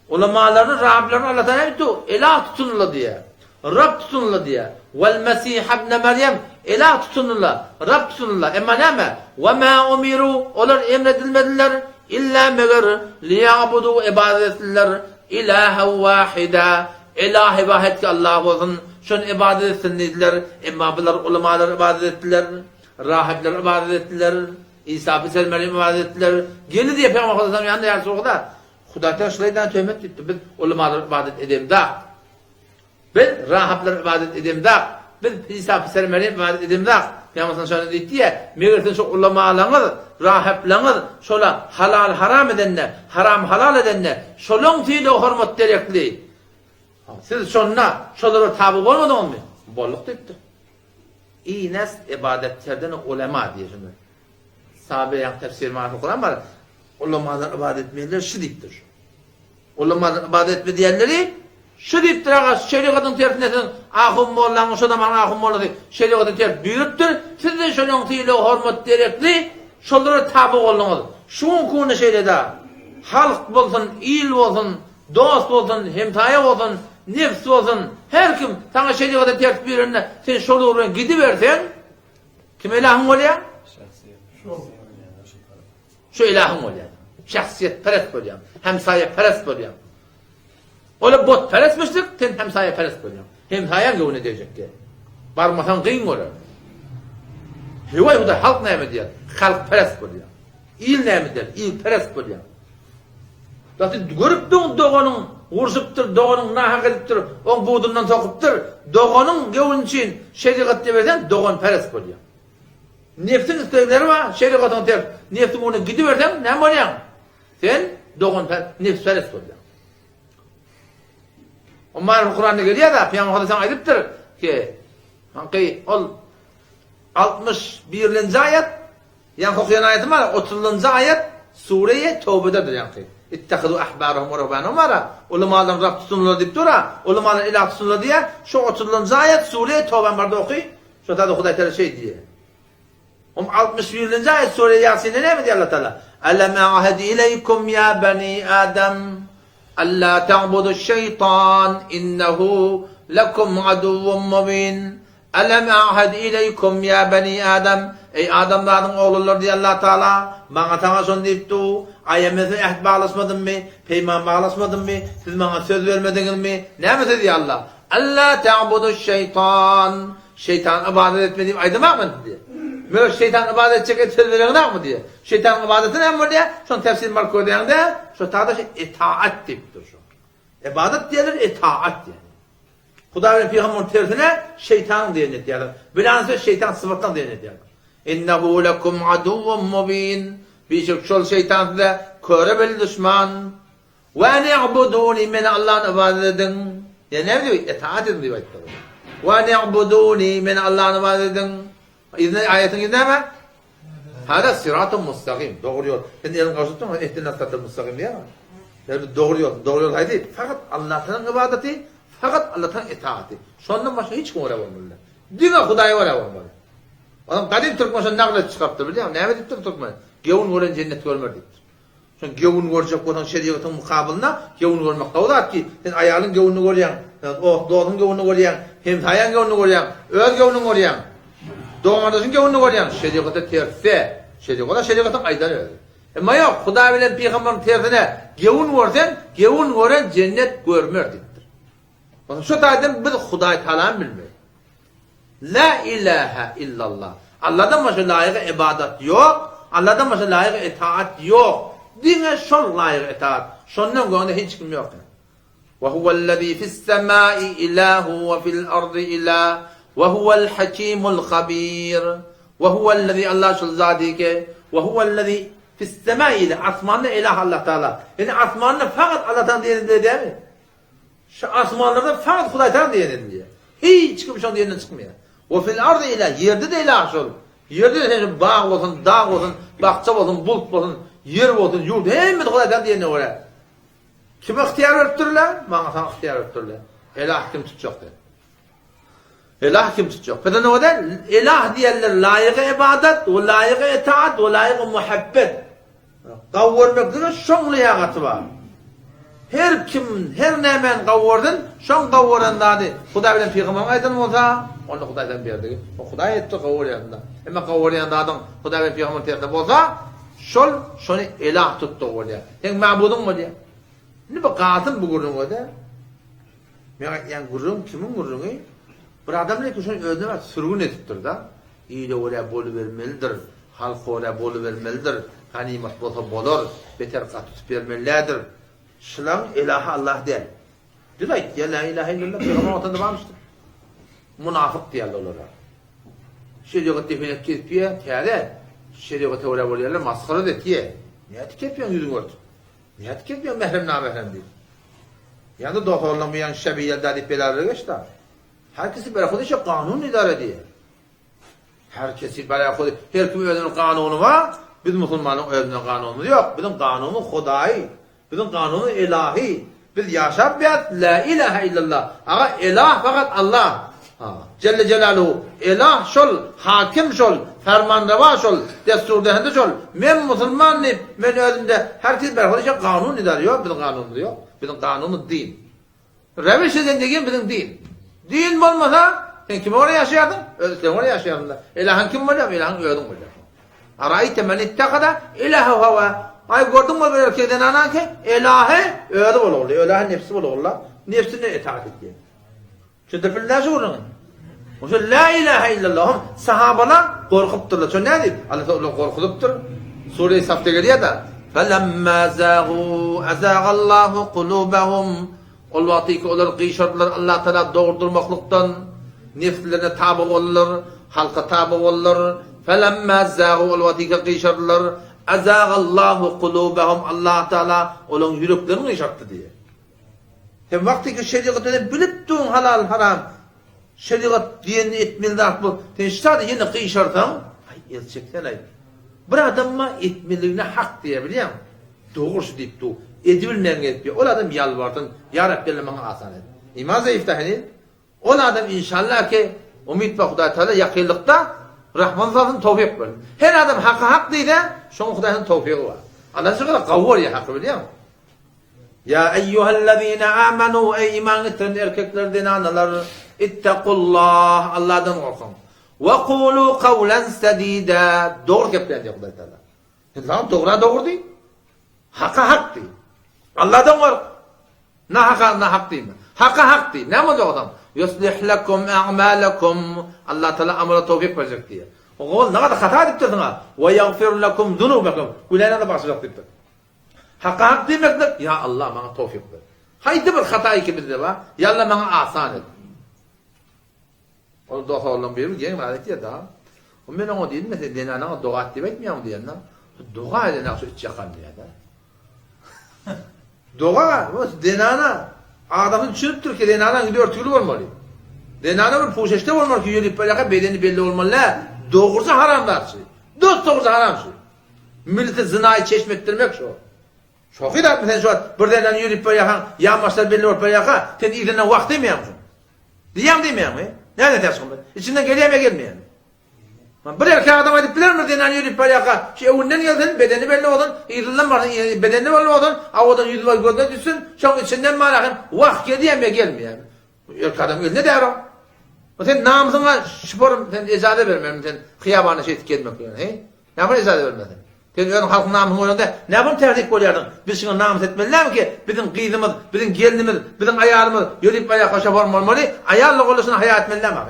ulamaların, rahiplerin Allah'tan emittu. İlah tutunurlar diye. Rab tutunurlar diye. Vel Mesih ibn Meryem ilah tutunurlar. Rab tutunurlar. Emma neme? Ve ma umiru. Onlar emredilmediler. İlla meğer liyabudu ibadetler. İlahe vahide. İlahi vahid ki Allah olsun. Şun ibadet etsinler. Emma bunlar ulamalar ibadet ettiler. Rahipler ibadet ettiler. İsa bin Meryem ibadet ettiler. Geldi diye Peygamber Aleyhisselam yanında yer soğuda. Hudaý Teala şulaydan töhmet etdi. Biz ulamalar ibadet edem da. Biz rahipler ibadet edem da. Biz İsa bin Meryem ibadet edem da. Peygamber şöyle dedi ya, megerden şu ulamalarınız, rahipleriniz şola halal haram edenler, haram halal edenler, şolun tiyde hürmet gerekli. Siz şonna, şolara tabi olmadınız mı? Bolluk deyipdi. İynes ibadetlerden ulema diye şimdi. Sahabe-i tefsir marifı Kur'an var. Ulamalar ibadet etmeyenler şu deyipdir. Ulamalar ibadet etme diyenleri şu deyipdir. Şeriatın tersinesin ahum mollanı, şu da bana ahum mollanı şeriatın tersi büyüktür. Siz de şunun tiyile hürmet gerekli, şolara tabi olunuz. Şunun konu şeyde de halk olsun, il olsun, dost olsun, hemtaya olsun, nefs olsun, her kim sana şeriatın tersi büyüründe sen şolara gidiversen kim ilahın oluyor? Şu ilahım oluyor. Şahsiyet perest oluyor. Hemsaye perest oluyor. Ola bot perestmiştik, sen hemsaye perest oluyor. Hemsayen gövne diyecek ki. Barmasan kıyın oluyor. Hivay huda halk neyme diyor? Halk perest oluyor. İl neyme diyor? İl perest oluyor. Zaten görüp doğanın vursup doğanın nahak ediptir, on buğdundan sokuptur, doğanın gövün için şeriat deverden doğan perest oluyor. Nefsin istekleri var, şeriatın ters. Nefsin onu gidiversen, ne oluyor? Sen doğun nefs perest oluyor. Onlar Kur'an'da geliyor da, Peygamber Aleyhisselam ediptir ki, hangi ol 61. ayet, yani okuyan ayetim var, 30. ayet, Sure-i Tevbe'dedir yani. İttekhadu ahbarahum ve ruhbanahum var. Ulemalar Rab tutunurlar deyip dura, ulemalar ilah tutunurlar diye, şu 30. ayet Sure-i Tevbe'nin barda okuy, şu da Hudaý Teala şey diye. 61. ayet Sure-i Yasin'de ne mi diyor Allah Teala? Elem ahedi ileykum ya bani Adem alla ta'budu şeytan innehu lekum aduvvun mubin. Elem ahad ileykum ya bani Adem. Ey adamların oğulları diye Allah Teala bana sana son deyipti. Ayemete ehd bağlasmadın mı? Peyman bağlasmadın mı? Siz bana söz vermediniz mi? Ne mi diye Allah? Allah ta'budu şeytan. Şeytan ibadet etmediğim aydımak mı diye. Böyle şeytan ibadet edecek söz verenler mi diye. Şeytan ibadeti ne mi diye? Şun tefsir var koyduğunda şu tadı itaat deyiptir şu. İbadet diyelir itaat diye. Hudaýyň peýgamber tersine şeytan diýenler diýerler. Bilense şeytan sıfatdan diýenler diýerler. İnnehu lekum aduwwun mubin. Bişek şol şeytan size köre bil düşman. Ve ni'buduni men Allah'ın ibadet edin. Ya ne diyor? İtaat edin diyor. Ve ni'buduni men Allah'ın ibadet edin. İzne ayetin izne mi? Hada sıratun mustakim. Doğru yol. Ben elin karşıtım ama ehdina sıratun mustakim diye mi? Yani doğru yol. Doğru yol haydi. Fakat Allah'ın ibadeti, fakat Allah'tan itaati. Şondan başka hiç kimore olmalı. Dine Hudaýa var olmalı. Adam kadim Türkmen naglet çıkarttı biliyor musun? Ne mi diptir Türkmen? Gevun gören cennet görmerdiktir. Şon gevun görecek olan şeriatın mukabilina gevun görmek dawlat ki sen ayalın gevunu görýän, oh doğdun gevunu görýän, hem tayan gevunu görýän, öz gevunu görýän. Doğmadyň gevunu görýän, şeriatda terse, şeriatda aýdan öldü. Emma ýok, Hudaý bilen peýgamber tersine gevun görsen, gevun gören cennet görmerdiktir. Bana şu taýdan biz Hudaý Taala bilmeýär. La ilahe illallah. Allah'tan başka layık ibadet yok. Allah'tan başka layık itaat yok. Dine şol layık itaat. Şondan gönde hiç kim yok. Ve huvellezî fis-semâi ilâhu ve fil-ardı ilâh ve huvel hakîmul habîr. Ve huvellezî Allah şol zâdî ki ve huvellezî fis-semâi ilâh. Asmanda ilah Allah Teala. Yani asmanda fakat Allah'tan diyelim değil mi? Şu asmanlarda fakat Hudaý'tan diyelim diye. Hiç kim şondan diyelim çıkmıyor. O fil ardı ile yerde de ilah şol. Yerde de bağ olsun, dağ olsun, bahçe olsun, bulut olsun, yer olsun, yurt. Hemme Hudaýdan diýene göre. Kim ihtiyar etdirler? Bana sana ihtiyar etdirler. Elah kim tutacak de. Elah kim tutacak? Peki ne o der? Elah diyenler layık ibadet, o layık itaat, o layık muhabbet. Kavurmakta şoň liýagaty var. Her kim, her nämen gawwurdyn, şoň gawwurandady Hudaý bilen peýgamber aýdan bolsa, onu Hudaýdan berdi. O Hudaý etdi gawwurýanda. Emma gawwurýanda adam Hudaý bilen peýgamber terde bolsa, şonu ilah tutdy bolýar. Sen mabudun bolýar. Ne bakatın bu gurrun öde? Yani gurrun kimin gurrunu? Bir adam ne ki şonu özüne var, sürgün etipdir da. İyile oraya bolu vermelidir, halk oraya bolu vermelidir, ganimet bolsa bolur, beter katıp vermelidir. Şulan ilahı Allah der. Dirayt ya la ilahe illallah peygamber otanda varmıştır. Münafık diyorlar onlara. Şeriat define kespiye tiyade. Şeriatı oraya bolýarlar maskara de tiye. Niye tiketpiyen yüzün örtüp? Niye tiketpiyen mehrem namehrem değil? Yani doktorlamayan şebiyelde deyip belarları geçti. Herkesi böyle koduşa kanun idare ediyor. Herkesi böyle koduşa. Her kimin özünün kanunu var. Biz Müslümanın özünün kanunu yok. Bizim kanunu Hudaý. Bizim kanunu ilahi. Biz yaşap biyat la ilahe illallah. Ama ilah fakat Allah. Celle Celaluhu. İlah şol, hakim şol, fermanrava şol, desturdehende şol. Men Müslümanım, men özümde herkes berhuduşa kanun idare yok. Bizim kanunu yok. Bizim kanunu din. Reviş edin degen bizim din. Din olmasa sen kim oraya yaşayardın? Sen oraya yaşayardın da. İlahın kim var ya? İlahın öldün var ya. Arayte men ittakada ilahu hava. Ay gördün mü böyle erkekten anan ki ilahe öldü olur. İlahın nefsi olur. Nefsine itaat ediyor. Şimdi fillah sorun. O şu la ilahe illallah sahabalar korkupturlar. Şu ne deyip? Allah Teala korkutuptur. Sure-i Saf'ta geliyor da فَلَمَّا زَاغُوا اَزَاغَ اللّٰهُ قُلُوبَهُمْ Ol vakti ki olur kıyışardılar Allah Teala doğurdurmaklıktan nefslerine tabi olurlar, halka tabi olurlar. فَلَمَّا زَاغُوا ol vakti ki kıyışardılar اَزَاغَ اللّٰهُ قُلُوبَهُمْ Allah Teala onun yüreklerini kıyışarttı diye. Hem vakti ki şeriatını bilip durun halal haram şeriat diyeni etmeli de bu. Sen sadece yine kıyışartan ay elçekten ay. Bir adamma etmeliğine hak diyebiliyor musun? Doğrusu deyip dur. Edibilmeyen etmiyor. O adam yalvardın. Ya Rabbi bana asan et. İman zayıftahinin. O adam inşallah ki umid ve Hudaý Teala yakınlıkta Rahman zatın tevfik verir. Her adam hakkı hak değil de şunun Hudaý'nın tevfiki var. Allah şu kadar kavvar ya hakkı biliyor musun? Ya eyyühellezine amenu ey iman getiren erkeklerden analar İttakullah, Allah'dan korkun. Ve kulu kavlen sadida. Doğru gepler diyor Hudaý Teala. Lan doğru değil. Haka hak değil. Allah'dan kork. Na hak değil mi? Haka hak değil. Ne mi diyor adam? Yuslih lekum a'malakum. Allah Teala amala tevfik verecek diye. O ne kadar hata edip dedin ha. Ve yaghfir lekum zunubakum. Günahlarına bağışlayacak deyip. Haka hak demektir. Ya Allah bana tevfik ver. Haydi bir hata ikimiz de var. Ya Allah bana asan et. O da oğlum bir gen var diye daha. O men onu dedim mesela denana dua et demek mi ya diyenler? Dua eden nasıl hiç yakan diye de. Dua o denana adamın çürüp Türkiye denana gidiyor türlü olmalı. Denana bir poşette olmalı ki yürüyüp böyle bedeni belli olmalı. Doğrusu haramlar şey. Dost doğrusu haram şey. Millete zinayı çeşmettirmek şu. Çok iyi de sen şu birden yürüyüp böyle yağmaçlar belli olup böyle sen iğdenden vakit demiyor musun? Diyem mi? Ne dersin ben? İçinden geliyor mu gelmiyor mu? Bir erkek adam edip bilir mi denen yürüyüp böyle önden geldin, bedeni belli oldun, iğdenden var, bedeni belli oldun, avadan yüzü var gözüne düşsün, çok içinden malakın, vakit geliyor mu gelmiyor mu? Erkek adam öyle ne der o? Sen namazına şüpherim, sen icade vermem, sen kıyabana şey gelmek yani, he? Ne yapın icade vermedin? Sen öyle halkın namazını oynadın, ne yapın terdik koyardın? Biz şimdi namaz etmeliler mi ki? Bizim kıydımız, bizim gelinimiz, bizim ayarımız, yürüyüp ayağa şafarım olmalı, ayarlı olursun hayat etmeliler mi?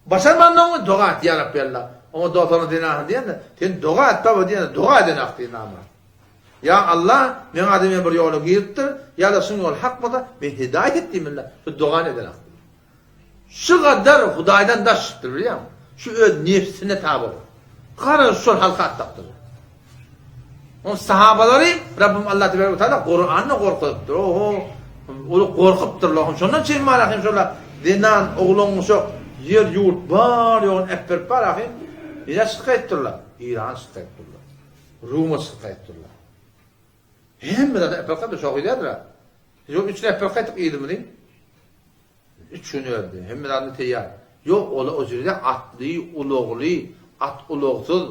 Başarmandan mı? Dua et ya Rabbi Allah. Ama duasını dinahın diyen de, sen dua et tabi diyen de, dua edin akti namaz. Ya Allah, ben adamı bir yolu girttir, ya da sun yol hak mıdır? Ben hidayet ettiğim Allah, şu dua edin akti. Şu kadar Hudaýdan daş çıktır biliyor musun? Şu öz nefsine tabi olur. Karı şu halka attaktır. O sahabaları Rabbim Allah Teala Kur'an'la korkuttur. Oho, onu korkuptur Allah'ım. Şondan çelme alakım şola. Denan oğlun çok yer yurt var yoğun ekber parahim. Ya şikayettirler. İran şikayettirler. Rum'a şikayettirler. Hem de ekber da çok iyidir. Yok üçüne ekber iyiydi mi diyeyim? Üçünü öldü. Hem de teyyar. Yok o zürde atlı, uluğlu, at uluğsuz.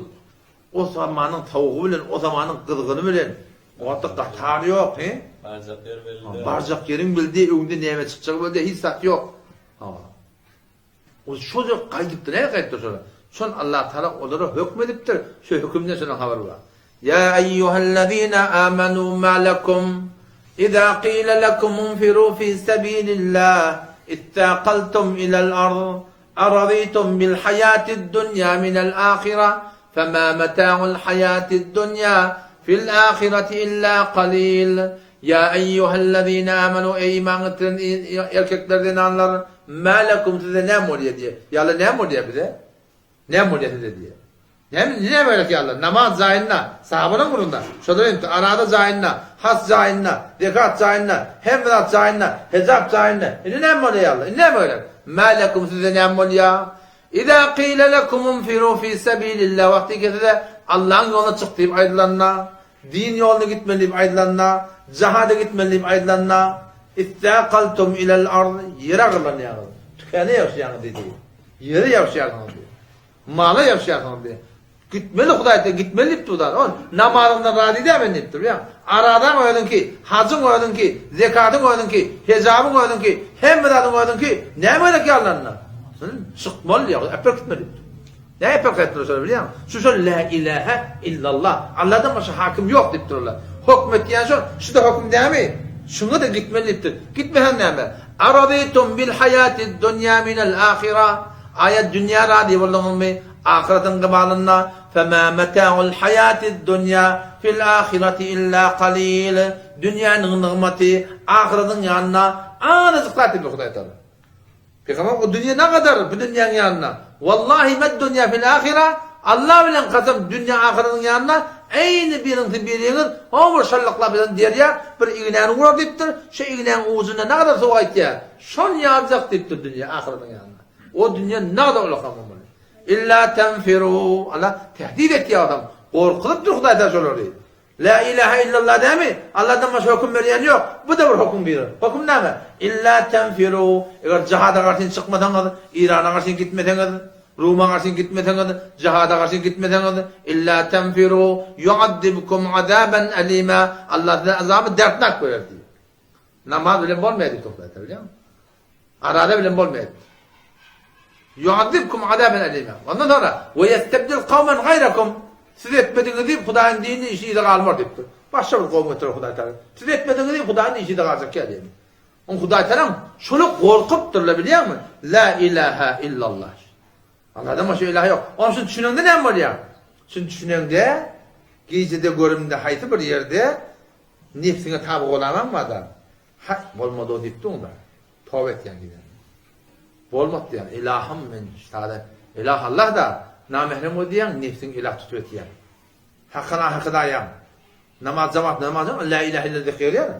O zamanın tavuğu bilen, o zamanın kızgını bilen. O hatta katar yok. Barcak yer belli. Barcak yerin bildiği önünde neyme çıkacak bildiği hiç sat yok. O çocuk kaydıptı. Neye kaydıptı sonra? Son Allah Teala onlara hükmediptir. Şu hükümden sonra haber var. Ya eyyühellezine amenu ma lekum İzâ qîle lekum unfirû fî sebîlillâh ittâqaltum ilel ard aradîtum bil hayâtid dunya minel âhira فَمَا مَتَاعُ الْحَيَاةِ الدُّنْيَا فِي الْآخِرَةِ إِلَّا قَلِيلٌ Ya eyyühellezîne âmenû ey iman ettiren erkeklerden anlar mâ lekum size ne oluyor diye. Ya Allah ne oluyor bize? Ne oluyor size diye. Ne böyle ki Allah? Namaz zayinna, sahabanın kurunda. Şöyle arada zayinna, has zayinna, zekat zayinna, hemdat zayinna, hesap zayinna. Ne oluyor Allah? Ne böyle? Mâ lekum size ne oluyor? İzâ qîle lekum unfirû fî sebîlillâh vakti gezide Allah'ın yoluna çık deyip ayrılanına, din yoluna gitmeliyip ayrılanına, cihada gitmeliyip ayrılanına, ittâqaltum ilel ard yere ağırlan yani. Tükene yaşayan dedi. Yere yaşayan dedi. Mala yaşayan dedi. Gitmeli Hudaýda gitmeliyip tudan. On namazından razı demen deyipdir ya. Aradan oýadın ki, hacın oýadın ki, zekatın oýadın ki, hesabın oýadın ki, hemmedatın oýadın ki, näme ki Allah'ına? Çıkmalı ya, epek etmeli. Ne epek etmeli söyle biliyor musun? Şu söyle, la ilahe illallah. Allah'dan başka hakim yok deyip dururlar. Hükmet diyen sonra, şu da hüküm değil mi? Şuna da gitmeliyiptir. Gitmehen ne mi? Aradîtum bil hayâtid dunya minel âhira. Ayet dünya radî bulunun mu? Ahiretin kıbalına. فَمَا مَتَاعُ الْحَيَاةِ الدُّنْيَا فِي الْآخِرَةِ إِلَّا قَلِيلٌ Dünyanın nimeti ahiretin yanına anızıklar deyip Hudaý Teala. Peygamber o dünya ne kadar bu dünyanın yanına? Vallahi med dünya fil ahire Allah bilen kasam dünya ahiretin yanına aynı birinin o şallakla bilen diyor ya bir iğnenin uğradı deyiptir. Şu iğnenin ucunda ne kadar soğuk ya. Şon yapacak deyiptir dünya ahiretin yanına. O dünya ne kadar olakamamalı. İlla tenfiru. Allah tehdit etti adam. Korkulup dur Hudaý Teala söylüyor. La ilahe illallah değil mi? Allah'tan başka hüküm veren yok. Bu da bir hüküm verir. Hüküm ne mi? İlla tenfiru. Eğer cihada karşın çıkmadan İran'a karşın gitmeden Rum'a karşın gitmeden cihada karşın gitmeden İlla tenfiru yu'addibkum azaben elima. Allah size azabı dertnak verir diyor. Namaz bile olmayacak Hudaý Teala biliyor musun? Arada bilen bolmaydı. Yu'adzibkum azaben elima. Ondan sonra ve yestebdil kavmen gayrakum. Siz etmediğiniz deyip Hudayın dinini işi de kalmar deyiptir. Başka bir kavm getirir Huday Teala. Siz etmediğiniz deyip Hudayın işi de kalacak ya diyeyim. On Huday Teala şunu korkuptırlar biliyor musun? La ilahe illallah. Allah'tan başka ilah yok. Onun için düşünende ne var ya? Şimdi düşünende gecede görümde haytı bir yerde nefsine tabi olamam mı adam? Ha, olmadı o deyip de onda. Tövbe et yani gidelim. Olmadı yani. İlahım men işte. İlah Allah da namahrem o diyen nefsin ilah tutuyor diyen. Hakkına hakkı dayan. Namaz cemaat namaz la ilahe illallah diyor yani.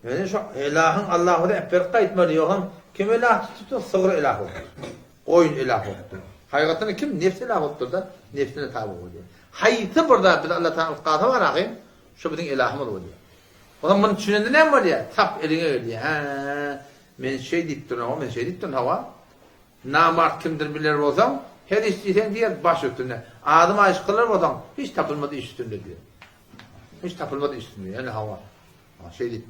Yani şu ilahın Allah'ı da firqa etmeli yok. Kim ilah tutuyor? Sığır ilah olur. Oyun ilah olur. Hakikatini kim? Nefs ilah olur da nefsine tabi oluyor. Hayıtı burada bir Allah Teala qatı var akıyım. Şu bizim ilahımız oluyor. O zaman bunu düşünende ne var ya? Tap eline öyle. Ha, men şey deyip durun ama men şey deyip durun hava. Namart kimdir bilir olsam, her isteysen diğer baş üstünde. Adım aşkılar olsam, hiç tapılmadı iş üstünde diyor. Hiç tapılmadı iş üstünde. Yani hava. Şey deyip.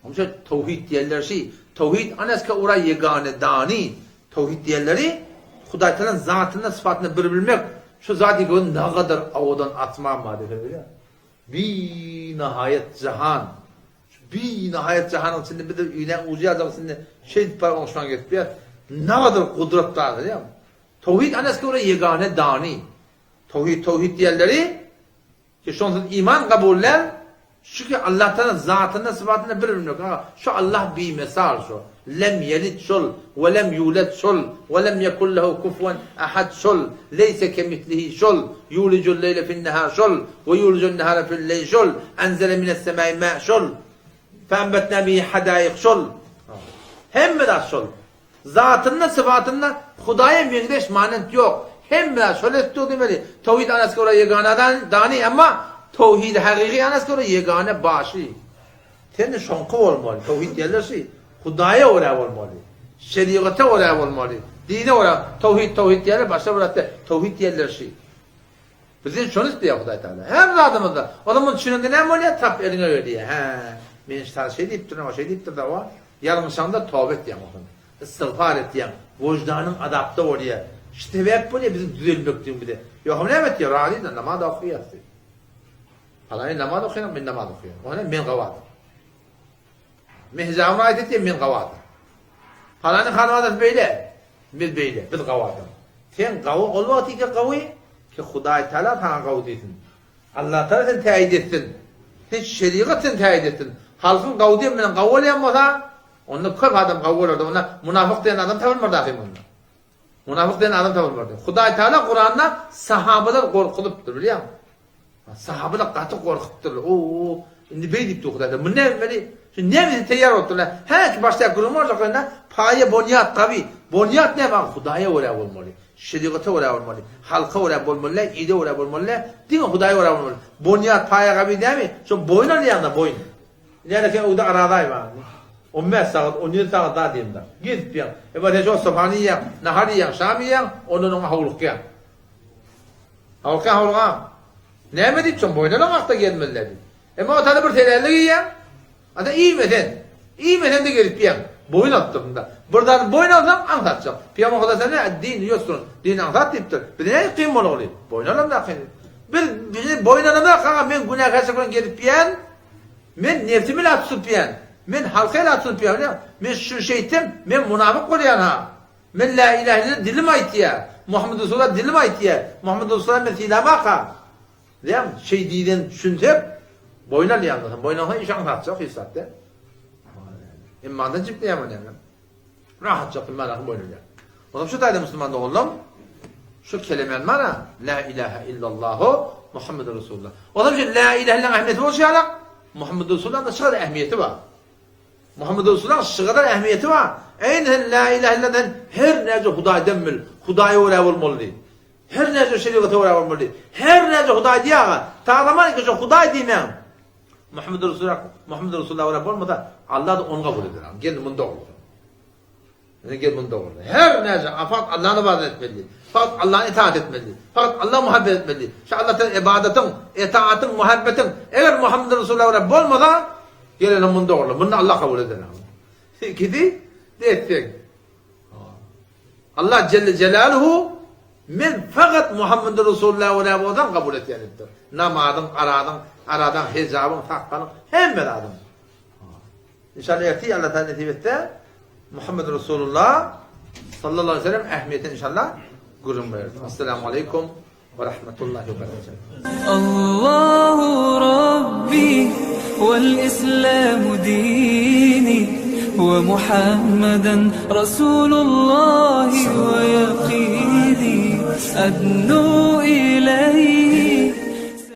Ama şey tevhid diyorlar şey. Tevhid anaska oraya yegane dani. Tevhid diyorları Huday Teala'nın zatını, sıfatını bir bilmek. Şu zat-ı gönül ne kadar avadan atmam var öyle. Bir nihayet cihan. Bir nihayet cihanın içinde bir de üyden ucuyacak şimdi şey var oluşman getiriyor. Ne kadar kudretlidir ya. Tevhid anaska oraya yegane dani. Tevhid diyorları ki şonsuz iman kabuller çünkü Allah'tan zatını, sıfatını bir bilmek. Şu Allah bir mesal şu. Lem yelid şol ve lem yulad şol ve lem yekun lehu kufuven ahad şol leyse kemitlihi şol yulicul leyle fin nehar şol ve yulicul nehara fil leyl şol enzele mines semai ma şol fenbetna bihi hadayık şol hem de şol zatında sıfatında Hudaya mündeş manent yok hem de şol ettiği demeli tevhid anaskı oraya yeganadan dani ama tevhid hakiki anaskı oraya yegane başı senin şonku olmalı tevhid yerler şey Hudaya oraya olmalı. Şeriate oraya olmalı. Dine oraya. Tevhid yerler başta bıraktı. Tevhid yerler şey. Bizim şunu istiyor Huday Teala. Hem zatımızda. O zaman düşününde ne oluyor? Tap eline öyle diye. Ben işte şey deyip durun ama şey deyip durun ama yarımşanda tövbe et diyen bakın. İstiğfar et diyen. Vicdanın adapte oraya. İşte hep böyle bizim düzelmek diyor bir de. Yok ne evet ya râli de namaz okuyor. Falan namaz okuyor. Ben namaz okuyor. O ne? Ben kavadım. Mehzamın ayet ettiğim min kavadım. Falanın hanımadır böyle. Biz böyle. Biz kavadım. Sen kavu olmadı ki kavu ki Huday Teala sana kavu değilsin. Allah Teala sen teyit etsin. Hiç şeriat sen teyit etsin. Halkın kavu diye benim kavu olayanmasa onunla köp adam kavu olurdu. Ona münafık diyen adam tavırmırdı akıyım onunla. Münafık diyen adam tavırmırdı. Huday Teala Kur'an'da sahabeler korkuluptur biliyor musun? Sahabeler katı korkuttur. Oo, şimdi beydip de Huday Teala. Bu ne böyle? Şimdi ne bizi teyyar oldular? Her ki başta kurum olacaklarında paye bonyat tabi. Bonyat ne var? Hudaya oraya olmalı. Şeriata oraya olmalı. Halka oraya olmalı. İde oraya olmalı. Değil mi? Hudaya oraya olmalı. Bonyat paye kabi değil mi? Şu boyun alayan da boyun. Yani ki o da aradayım ha. 15 saat, 17 saat daha diyeyim da. Gidip yan. Evet şu sabahı yan, nahari yan, şami yan, onun havluk yan. Havluk yan. Ne mi diyeceğim? Boynuna makta gelmeliler. Ama o tadı bir telerli yan. Hatta iyi meden de gelip piyan. Boyun attım da. Buradan boyun alsam anlatacağım. Piyan o kadar sana din yiyorsun. Din anlat deyiptir. Bir de ne kıyım oluyor? Boyun alım da kıyım. Bir boyun alım da kanka ben günah karşılıkla gelip piyan. Ben nefsimi la tutup piyan. Ben halkayla tutup piyan. Ben şu şeytim. Ben münafık oluyan ha. Ben la ilahe illallah dilim ait ya. Muhammed Resulullah dilim ait ya. Muhammed Resulullah mesela baka. Değil mi? Şey diden düşünsep. Boyuna ne anlatın? Boyuna iş anlatacak hissatte. İmmandan çıktı ya yani. Rahat çok immandan boyuna. O zaman şu tayda Müslüman da oğlum. Şu kelimen bana. La ilahe illallahu Muhammed Resulullah. O zaman şu la ilahe illallah ehemmiyeti var şey alak. Muhammed Resulullah'ın da şu kadar ehemmiyeti var. Muhammed Resulullah'ın şu kadar ehemmiyeti var. Aynen la ilahe illallah'dan her nece Huday demmil. Huday'a oraya olmalı. Her nece şeriat'a oraya olmalı. Her nece Huday diye ağa. Tağlaman ki şu Huday diyemem. Muhammed Resulullah oraya olmadan Allah da onu kabul eder. Gel bunda olur. Gel bunda olur. Her nece fakat Allah'ın ibadet etmeli. Fakat Allah'ın itaat etmeli. Fakat Allah'a muhabbet etmeli. Şu Allah'ın ibadetin, itaatin, muhabbetin eğer Muhammed Resulullah oraya olmadan gelelim bunda olur. Bunu Allah kabul eder. Gidi de etsin. Allah Celle Celaluhu men fakat Muhammed Resulullah ve Nebu'dan kabul et yani. Namazın, aradan, hicabın, takkanın, hem beraber. İnşallah yati Allah Teala netibette Muhammed Resulullah sallallahu aleyhi ve sellem ehemmiyeten inşallah gurur verir. Esselamu aleyküm ve rahmetullahi ve berekatuhu. Allahu Rabbi vel İslamu dini ومحمدا رسول الله ويقيني أدنو إليه